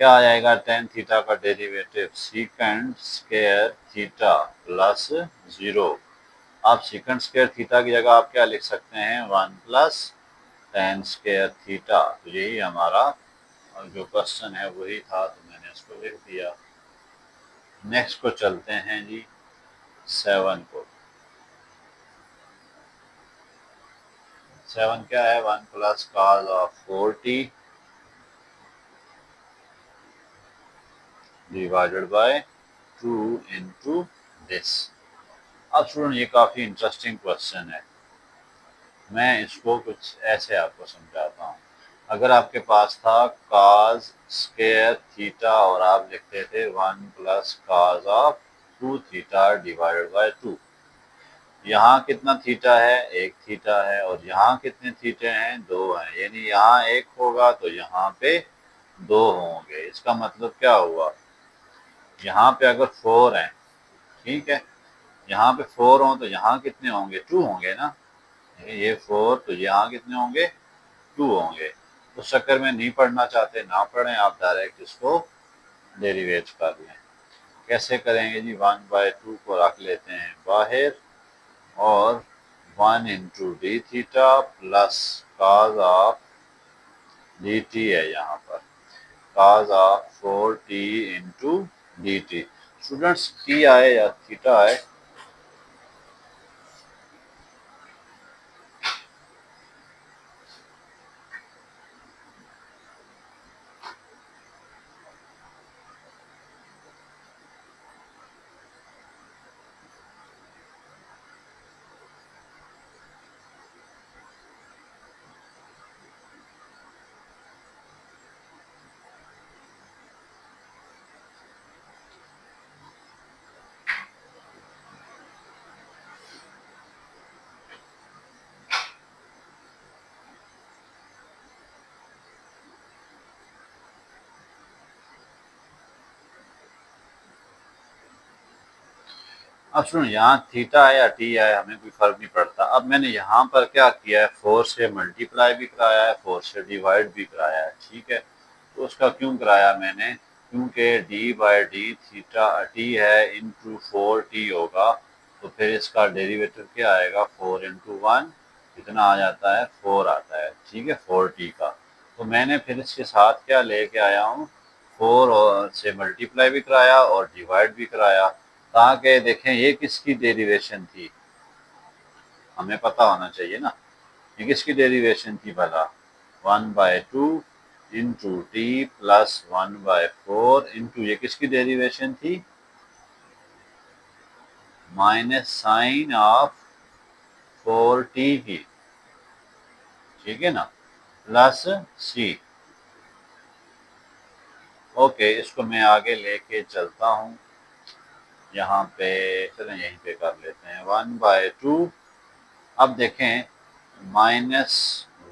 क्या आ जाएगा? tan थीटा का derivative secant square theta plus 0। आप सीकेंट स्क्वायर थीटा की जगह आप क्या लिख सकते हैं? 1 प्लस tan स्क्वायर थीटा। तो यही हमारा जो क्वेश्चन है वही था, तो मैंने इसको लिख दिया। नेक्स्ट को चलते हैं जी 7 को। 7 क्या है? 1 plus cos of 4t divided by 2 into this. अब स्टूडेंट ये काफ़ी इंटरेस्टिंग क्वेश्चन है, मैं इसको कुछ ऐसे आपको समझाता हूँ। अगर आपके पास था cos स्क्वायर थीटा और आप लिखते थे 1 plus cos of 2 theta divided by 2। यहाँ कितना थीटा है? एक थीटा है। और यहाँ कितने थीटे हैं? 2 हैं। यानी यहाँ एक होगा तो यहाँ पे 2 होंगे। इसका मतलब क्या हुआ? यहाँ पे अगर 4 हैं, ठीक है, यहाँ पे 4 हो तो यहाँ कितने होंगे? 2 होंगे ना। ये 4 तो यहाँ कितने होंगे? 2 होंगे। उस चक्कर में नहीं पढ़ना चाहते ना पढ़ें, आप डायरेक्ट इसको डेरिवेट कर लें। कैसे करेंगे जी? 1 बाय 2 को रख लेते हैं बाहर और 1 into D theta plus cos of D T है यहाँ पर, cos of 4t into D T. Students T आए या थीटा आए? अब सुनो, यहाँ थीटा है या टी है हमें कोई फर्क नहीं पड़ता। अब मैंने यहाँ पर क्या किया है? 4 से मल्टीप्लाई भी कराया है, 4 से डिवाइड भी कराया है। ठीक है, तो उसका क्यों कराया मैंने? क्योंकि d by d theta t है इंटू 4t होगा, तो फिर इसका डेरिवेटिव क्या आएगा? 4 इंटू 1 कितना आ जाता है? 4 आता है। ठीक है, 4t का। तो मैंने फिर इसके साथ क्या लेके आया हूँ? 4 और से मल्टीप्लाई भी कराया और डिवाइड भी कराया, ताकि देखें ये किसकी डेरिवेशन थी, हमें पता होना चाहिए ना। ये किसकी डेरिवेशन थी भला? 1 by 2 into t plus 1 by 4 into ये किसकी डेरिवेशन थी? माइनस साइन ऑफ 4t की। ठीक है ना, प्लस सी। ओके, इसको मैं आगे लेके चलता हूँ। यहाँ पे चलें, यहीं पे कर लेते हैं 1 बाय 2। अब देखें minus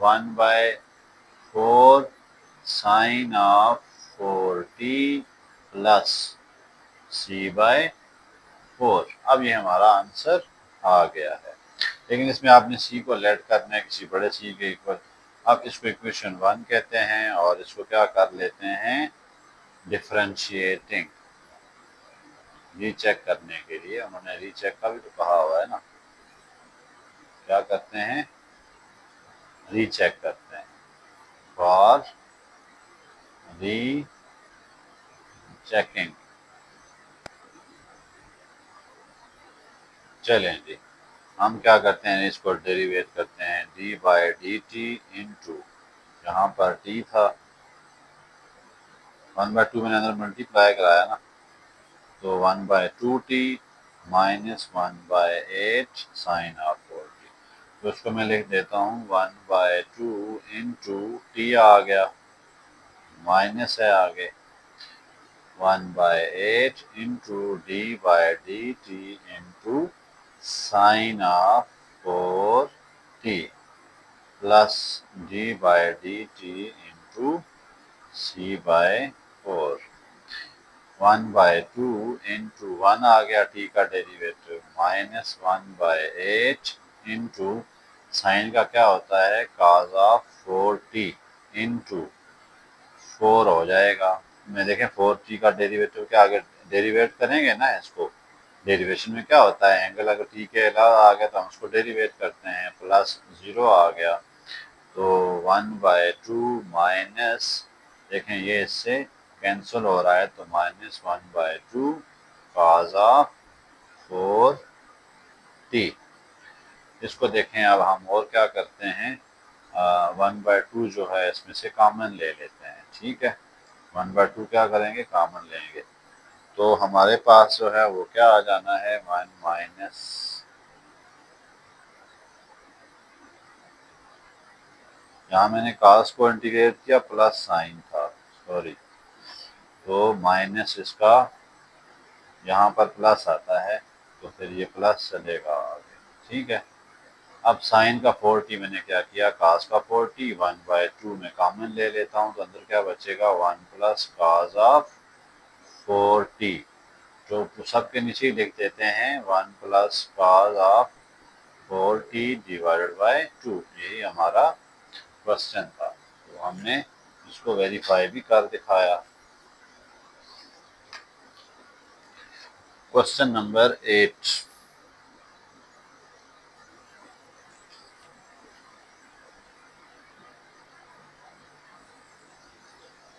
1 by 4 sine of 4t plus c by 4। अब ये हमारा आंसर आ गया है, लेकिन इसमें आपने सी को लेट करना है किसी बड़े सी के इक्वल। अब इसको इक्वेशन 1 कहते हैं और इसको क्या कर लेते हैं, डिफरेंशिएटिंग, रीचेक करने के लिए। उन्होंने रीचेक का भी तो कहा हुआ है ना, क्या करते हैं, रीचेक करते हैं, फॉर री चेकिंग। चलें जी, हम क्या करते हैं, इसको डेरिवेट करते हैं, D by d t into, यहाँ पर टी था, 1/2 मैंने अंदर मल्टीप्लाई कराया ना, तो 1/2t minus 1/8 sign of 4t। तो इसको मैं लिख देता हूँ 1/2 इंटू टी आ गया, माइनस है आगे 1/8 into d by d t into sine of 4t plus d by d t into c by 4। 1/2 into 1 आ गया टी का डेरिवेटिव, माइनस 1/8 इंटू साइन का क्या होता है, कॉस ऑफ 4t इंटू 4 हो जाएगा। मैं देखें 4t का डेरिवेटिव क्या, आगे डेरिवेट करेंगे ना इसको, डेरिवेशन में क्या होता है, एंगल अगर टी के अलावा आ गया तो हम उसको डेरिवेट करते हैं, प्लस 0 आ गया, तो 1/2 माइनस, देखें ये इससे कैंसिल हो रहा है, तो माइनस 1/2 कॉस ऑफ 4t। इसको देखें, अब हम और क्या करते हैं, 1/2 जो है इसमें से कॉमन ले लेते हैं, ठीक है, 1/2 क्या करेंगे, कॉमन लेंगे, तो हमारे पास जो है वो क्या आ जाना है, 1 माइनस, यहाँ मैंने कॉस को इंटीग्रेट किया, प्लस साइन था, सॉरी, तो माइनस इसका यहाँ पर प्लस आता है, तो फिर ये प्लस चलेगा आगे, ठीक है। अब साइन का 4t मैंने क्या किया, कॉस का 4t 1/2 में कॉमन ले लेता हूँ, तो अंदर क्या बचेगा, 1 प्लस कॉस ऑफ 4t, जो सबके नीचे लिख देते हैं 1 plus cos of 4t divided by 2। यही हमारा क्वेश्चन था, तो हमने इसको वेरीफाई भी कर दिखाया। क्वेश्चन नंबर 8,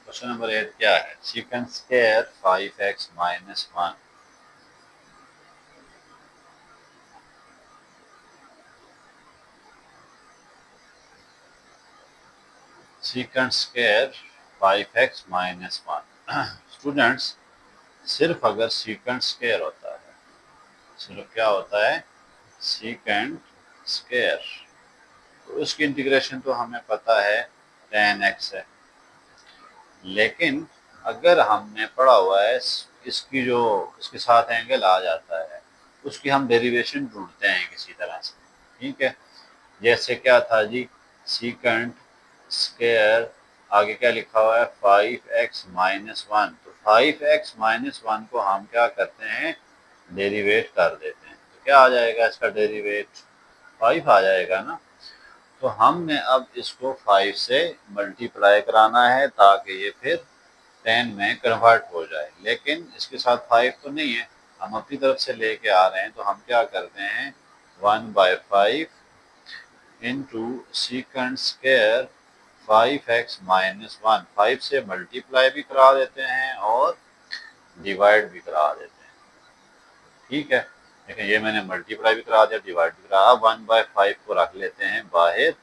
क्वेश्चन नंबर 8 क्या है, second square 5x minus 1, second square 5x minus 1। Students, सिर्फ अगर सेकंड स्क्वायर होता है, सिर्फ क्या होता है, सेकंड स्क्वायर, तो इसकी इंटीग्रेशन तो हमें पता है 10x है, लेकिन अगर हमने पढ़ा हुआ है इसकी जो इसके साथ एंगल आ जाता है, उसकी हम डेरिवेशन ढूंढते हैं किसी तरह से, ठीक है। जैसे क्या था जी, सेकंड स्क्वायर, आगे क्या लिखा हुआ है, 5x माइनस 1, तो 5x माइनस 1 को हम क्या करते हैं, डेरिवेट कर देते हैं, तो क्या आ जाएगा इसका डेरिवेट, 5 आ जाएगा ना। तो हमने अब इसको 5 से मल्टीप्लाई कराना है ताकि ये फिर 10 में कन्वर्ट हो जाए, लेकिन इसके साथ 5 तो नहीं है, हम अपनी तरफ से लेके आ रहे हैं, तो हम क्या करते हैं, 1/5 into second square 5x minus 1, 5 से मल्टीप्लाई भी करा देते हैं और डिवाइड भी करा देते हैं, ठीक है। देखिए ये मैंने मल्टीप्लाई भी करा दिया, डिवाइड भी करा, अब 1/5 को रख लेते हैं बाहर,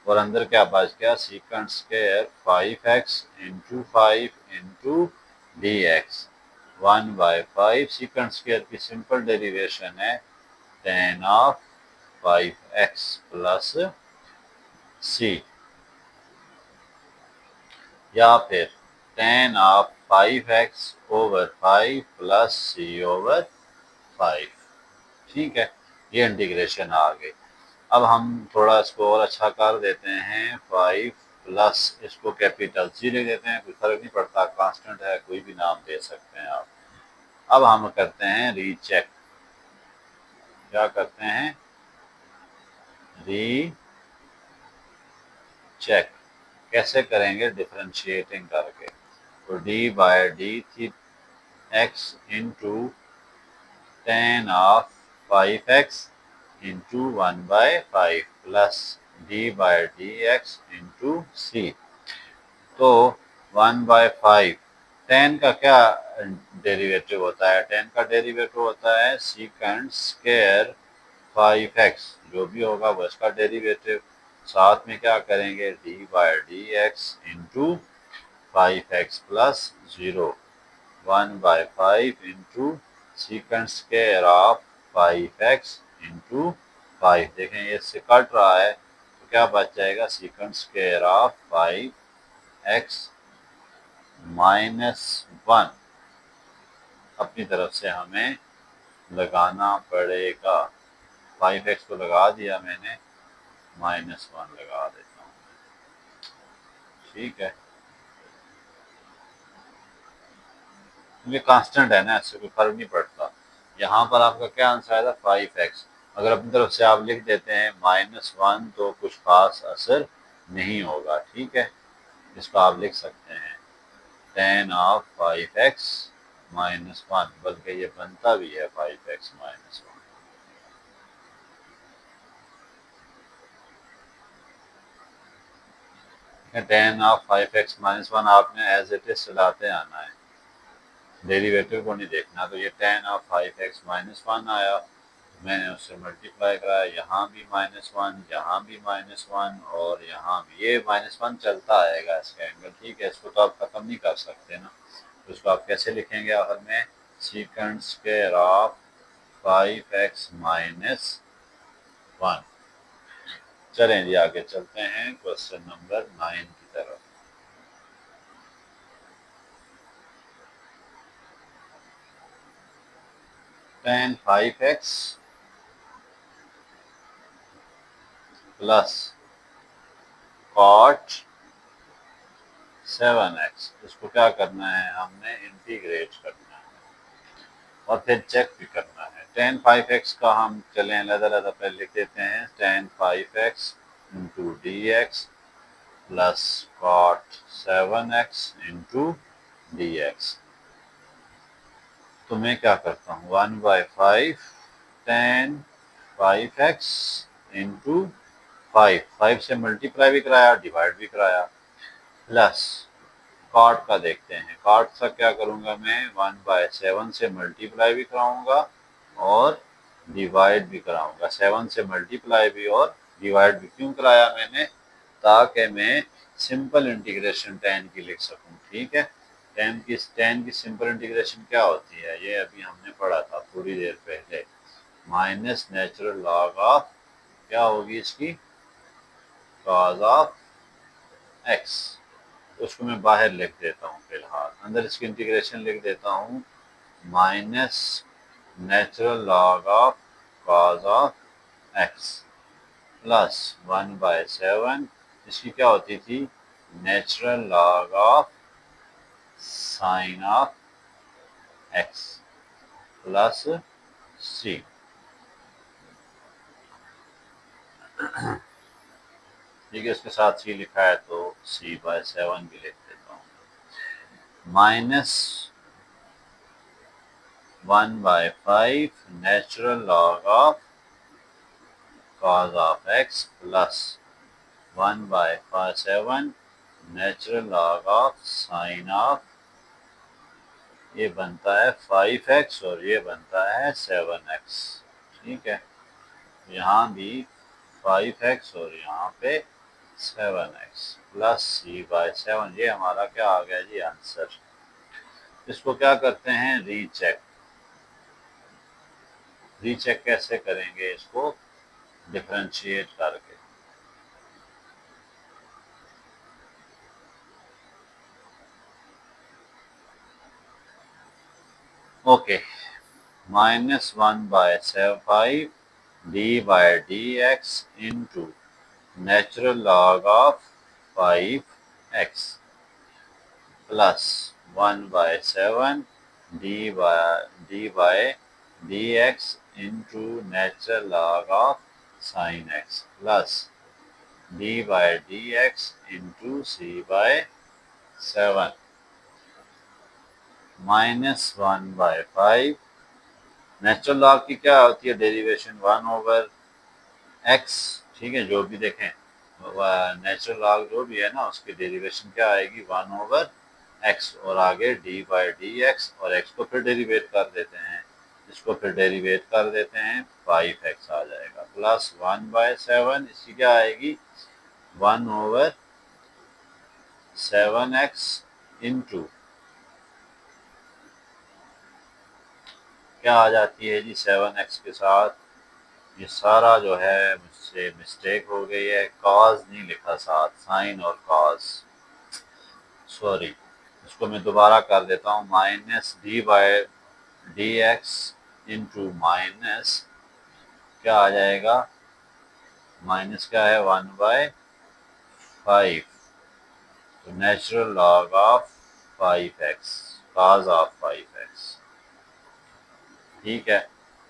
और अंदर क्या बच गया, second square 5x into 5 into d x, 1/5 second square की सिंपल डेरिवेशन है tan of 5x plus c, या फिर tan of 5x over 5 plus c over 5, ठीक है। ये इंटीग्रेशन आ गई। अब हम थोड़ा इसको और अच्छा कर देते हैं, 5 प्लस इसको कैपिटल C लिख देते हैं, कोई फर्क नहीं पड़ता, कांस्टेंट है, कोई भी नाम दे सकते हैं आप। अब हम करते हैं रीचेक, क्या करते हैं, री चेक कैसे करेंगे, डिफरेंशिएटिंग करके। तो डी बाय डी थी x into tan of 5x into 1/5 plus d by d x into c. तो 1/5 tan का क्या डेरिवेटिव होता है? tan का डेरिवेटिव होता है सीकेंड स्क्वायर 5x, जो भी होगा वो इसका डेरिवेटिव। साथ में क्या करेंगे, d by d x into 5x plus 0, 1/5 into secant square of 5x into 5। देखें ये इससे कट रहा है तो क्या बच जाएगा, सीकेंड स्क्वायर ऑफ 5x -1 अपनी तरफ से हमें लगाना पड़ेगा। 5x को लगा दिया मैंने, -1 लगा देता हूँ। ठीक है, क्योंकि कांस्टेंट है ना, इससे कोई फर्क नहीं पड़ता। यहाँ पर आपका क्या आंसर आएगा, 5x। अगर अपनी तरफ से आप लिख देते हैं -1 तो कुछ खास असर नहीं होगा। ठीक है, इसको आप लिख सकते हैं tan ऑफ 5x -1, बल्कि ये बनता भी है 5x -1। tan ऑफ 5x -1 आपने एज इट इज चलाते आना है, डेरिवेटिव को नहीं देखना। तो ये tan ऑफ 5x -1 आया, मैंने उससे मल्टीप्लाई कराया, यहाँ भी -1, यहाँ भी -1 और यहाँ भी। ये -1 चलता आएगा इसका एंगल। ठीक है, इसको तो आप खत्म नहीं कर सकते ना, तो इसको आप कैसे लिखेंगे आखिर में, सीकेंड स्क्वायर ऑफ 5x -1। चलें जी आगे चलते हैं क्वेश्चन नंबर 9 की तरफ। tan 5x plus cot 7x, इसको क्या करना है, हमने इंटीग्रेट करना है और फिर चेक भी करना है। tan 5x का हम चलें अलग-अलग पहले लिख देते हैं, tan 5x into d x plus cot 7x into d x. तो मैं क्या करता हूँ, 1/5 tan 5x इंटू 5 से मल्टीप्लाई भी कराया, डिवाइड भी कराया, प्लस कॉट का देखते हैं। कॉट का क्या करूँगा मैं, 1/7 से मल्टीप्लाई भी कराऊँगा और डिवाइड भी कराऊँगा। 7 से मल्टीप्लाई भी और डिवाइड भी क्यों कराया मैंने, ताकि मैं सिंपल इंटीग्रेशन tan की लिख सकूँ। ठीक है, tan की सिंपल इंटीग्रेशन क्या होती है, ये अभी हमने पढ़ा था थोड़ी देर पहले, माइनस नेचुरल लॉग ऑफ, क्या होगी इसकी, कॉज ऑफ x। उसको मैं बाहर लिख देता हूँ फिलहाल, अंदर इसकी इंटीग्रेशन लिख देता हूँ, minus natural log of cos of x plus 1/7, इसकी क्या होती थी, natural log of sine of x plus c। ठीक है, इसके साथ c लिखा है तो c/7 भी लिख देता हूँ, minus 1/5 natural log of cos of x plus 1/7 natural log of sine of, ये बनता है 5x और ये बनता है 7x। ठीक है, यहाँ भी 5x और यहाँ पे 7x प्लस c/7, ये हमारा क्या आ गया जी, आंसर। इसको क्या करते हैं, रीचेक। रीचेक कैसे करेंगे इसको, डिफरेंशिएट करके। Okay, -1/5 d by d x into natural log of 5x plus 1/7 d by d x into natural log of sine x plus d by d x into c by 7 -1/5। Natural log की क्या होती है डेरिवेशन? 1/x। ठीक है, जो भी देखें नेचुरल लॉग जो भी है ना उसकी डेरिवेशन क्या आएगी? 1/x और आगे डी बाई डी एक्स और x को फिर डेरिवेट कर देते हैं, इसको फिर डेरिवेट कर देते हैं 5x आ जाएगा प्लस 1/7 इसकी क्या आएगी? 1/7x इंटू क्या आ जाती है जी 7x के साथ? ये सारा जो है मुझसे मिस्टेक हो गई है, कॉज नहीं लिखा साथ, साइन और कॉज, सॉरी। इसको मैं दोबारा कर देता हूँ, minus d by d x into minus क्या आ जाएगा? माइनस क्या है? 1/5। तो natural log of 5x, cos of 5x, ठीक है,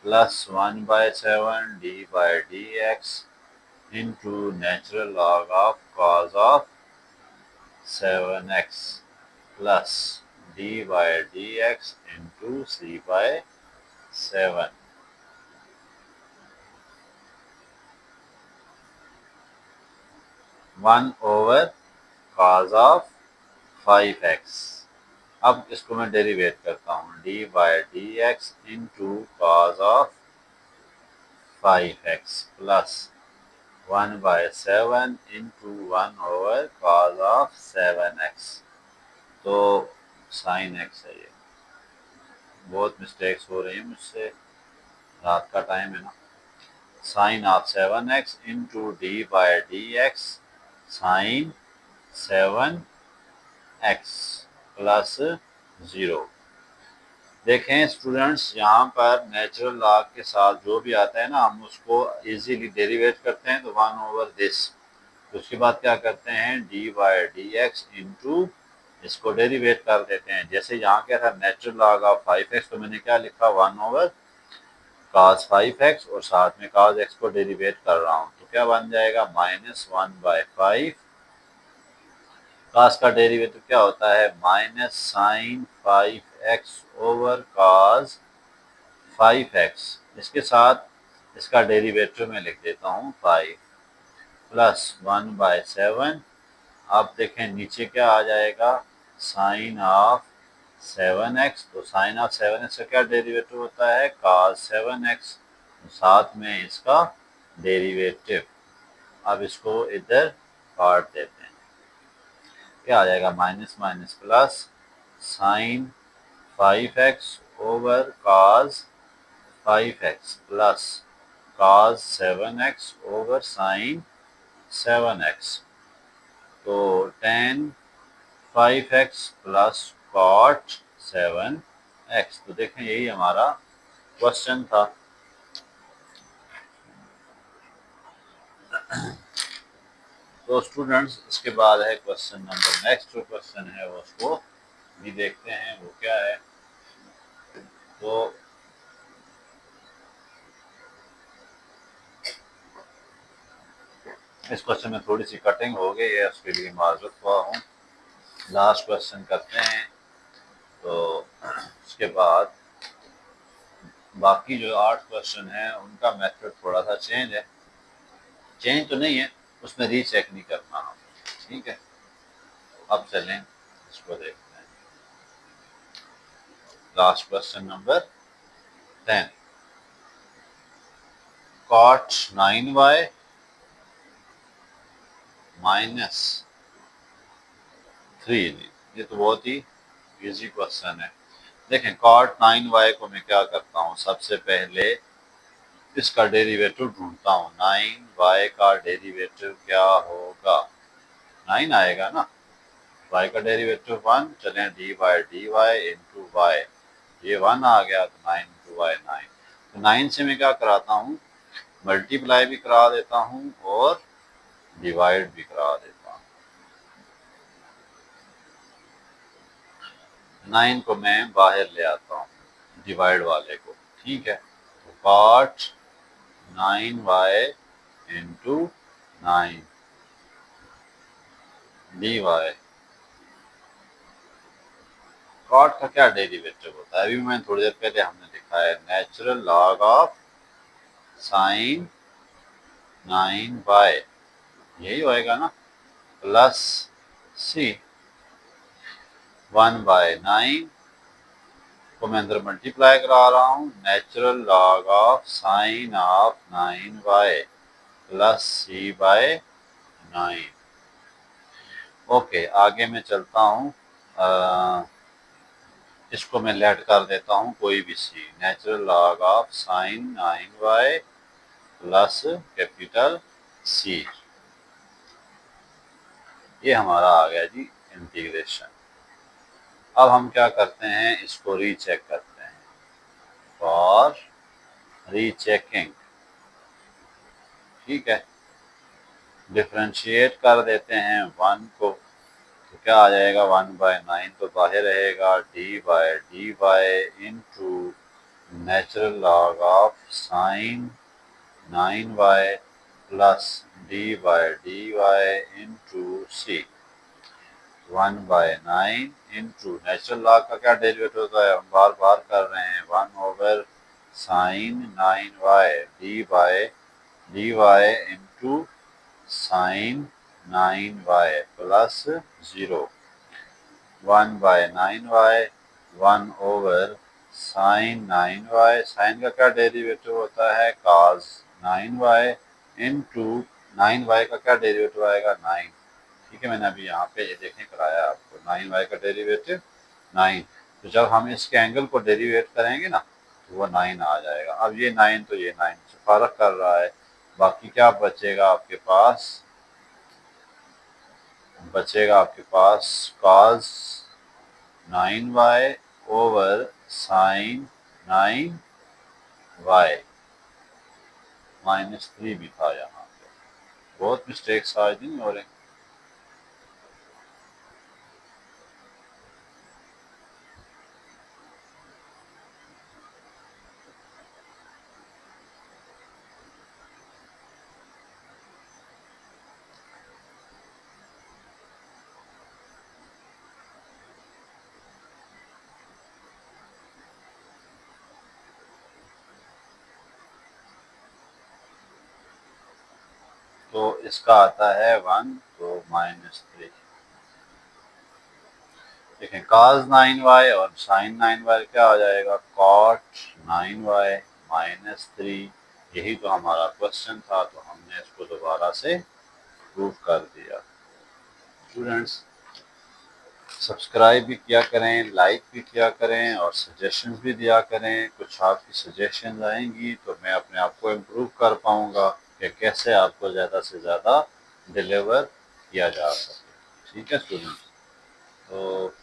plus 1/7 d by d x into natural log of cos of 7x plus d by d x into c by 7। 1/cos of 5x। अब इसको मैं डेरिवेट करता हूँ, d by d x into cos of 5x plus 1/7 into 1/cos of 7x। तो साइन x है ये। बहुत मिस्टेक्स हो रही हैं मुझसे, रात का टाइम है ना। Sine of 7x into d by d x sine 7x plus 0। देखें स्टूडेंट्स, यहाँ पर नेचुरल लॉग के साथ जो भी आता है ना हम उसको इजीली डेरिवेट करते हैं, तो 1/this। तो उसके बाद क्या करते हैं? D by d x into इसको डेरिवेट कर देते हैं। जैसे यहाँ क्या था? नेचुरल लॉग ऑफ 5x, तो मैंने क्या लिखा? 1/cos 5x और साथ में cos x को डेरिवेट कर रहा हूँ, तो क्या बन जाएगा? -1/5। cos का डेरिवेटिव क्या होता है? Minus sine 5x over cos 5x। इसके साथ इसका डेरिवेटिव मैं लिख देता हूँ 5 प्लस 1/7। आप देखें नीचे क्या आ जाएगा? Sine of 7x। तो साइन ऑफ 7x का क्या डेरिवेटिव होता है? cos 7x। साथ में इसका डेरिवेटिव। अब इसको इधर काट देते हैं, क्या आ जाएगा? Minus minus plus sine 5x over cos 5x plus cos 7x over sine 7x। तो tan 5x plus cot 7x। तो देखें यही हमारा क्वेश्चन था। तो स्टूडेंट्स इसके बाद है क्वेश्चन नंबर, नेक्स्ट जो क्वेश्चन है वो उसको भी देखते हैं, वो क्या है। तो इस क्वेश्चन में थोड़ी सी कटिंग हो गई है, उसके लिए माजरत हुआ हूँ। लास्ट क्वेश्चन करते हैं, तो उसके बाद बाकी जो 8 क्वेश्चन हैं उनका मेथड थोड़ा सा चेंज है, चेंज तो नहीं है, उसमें रीचेक नहीं करना हम, ठीक है। अब चलें इसको देखते हैं। Last question number 10, cot 9y minus 3। ये तो बहुत ही इजी क्वेश्चन है। देखें cot 9y को मैं क्या करता हूँ, सबसे पहले इसका डेरिवेटिव ढूंढता हूँ। 9y का डेरिवेटिव क्या होगा? 9 आएगा ना। y का डेरिवेटिव 1, चलें d by d y into y, ये 1 आ गया, तो 9 इंटू वाई 9। तो 9 से मैं क्या कराता हूँ? मल्टीप्लाई भी करा देता हूँ और डिवाइड भी करा देता हूँ। 9 को मैं बाहर ले आता हूँ, डिवाइड वाले को, ठीक है। तो cot 9y into 9 d y. Cot का क्या डेरिवेटिव होता है? अभी मैंने थोड़ी देर पहले हमने लिखा है natural log of sine 9y, यही होएगा ना, प्लस सी 1/9 को मैं अंदर मल्टीप्लाई करा रहा हूँ, natural log of sine of 9y plus c by 9। Okay, आगे मैं चलता हूँ। इसको मैं लेट कर देता हूँ कोई भी c, natural log of sine 9y plus capital c. ये हमारा आ गया जी इंटीग्रेशन। अब हम क्या करते हैं, इसको रीचेक करते हैं। फॉर रीचेकिंग, ठीक है, डिफ्रेंशिएट कर देते हैं 1 को, तो क्या आ जाएगा 1/9 तो बाहर रहेगा, dy into natural log of sine 9y plus dy into c 1/9 into natural log का क्या डेरिवेटिव होता है, हम बार बार कर रहे हैं, 1/sin 9y dy into sine 9y plus 0 1/9y 1/sin 9y। Sine का क्या डेरिवेटिव होता है, cos 9y इंटू 9y का क्या डेरिवेटिव आएगा 9। ठीक है, मैंने अभी यहाँ पे ये देखने कराया आपको, 9y का डेरिवेटिव 9। तो जब हम इसके एंगल को डेरिवेट करेंगे ना तो वो 9 आ जाएगा। अब ये 9 तो ये 9 से फर्क कर रहा है, बाकी क्या बचेगा आपके पास, cos 9y over sign 9y -3 भी था यहाँ पे। बहुत मिस्टेक्स आज नहीं हो रहे। तो इसका आता है 1 तो -3। देखें cos 9y और sin 9y क्या आ जाएगा, cot 9y -3। यही तो हमारा क्वेश्चन था, तो हमने इसको दोबारा से प्रूव कर दिया। स्टूडेंट्स, सब्सक्राइब भी किया करें, लाइक भी किया करें और सजेशंस भी दिया करें। कुछ आपकी सजेशंस आएंगी तो मैं अपने आप को इम्प्रूव कर पाऊँगा कि कैसे आपको ज़्यादा से ज़्यादा डिलीवर किया जा सके। ठीक है स्टूडेंट्स, तो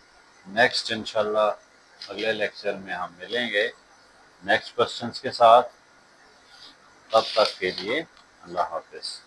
नेक्स्ट इंशाल्लाह अगले लेक्चर में हम मिलेंगे नेक्स्ट क्वेश्चंस के साथ। तब तक के लिए अल्लाह हाफिज़।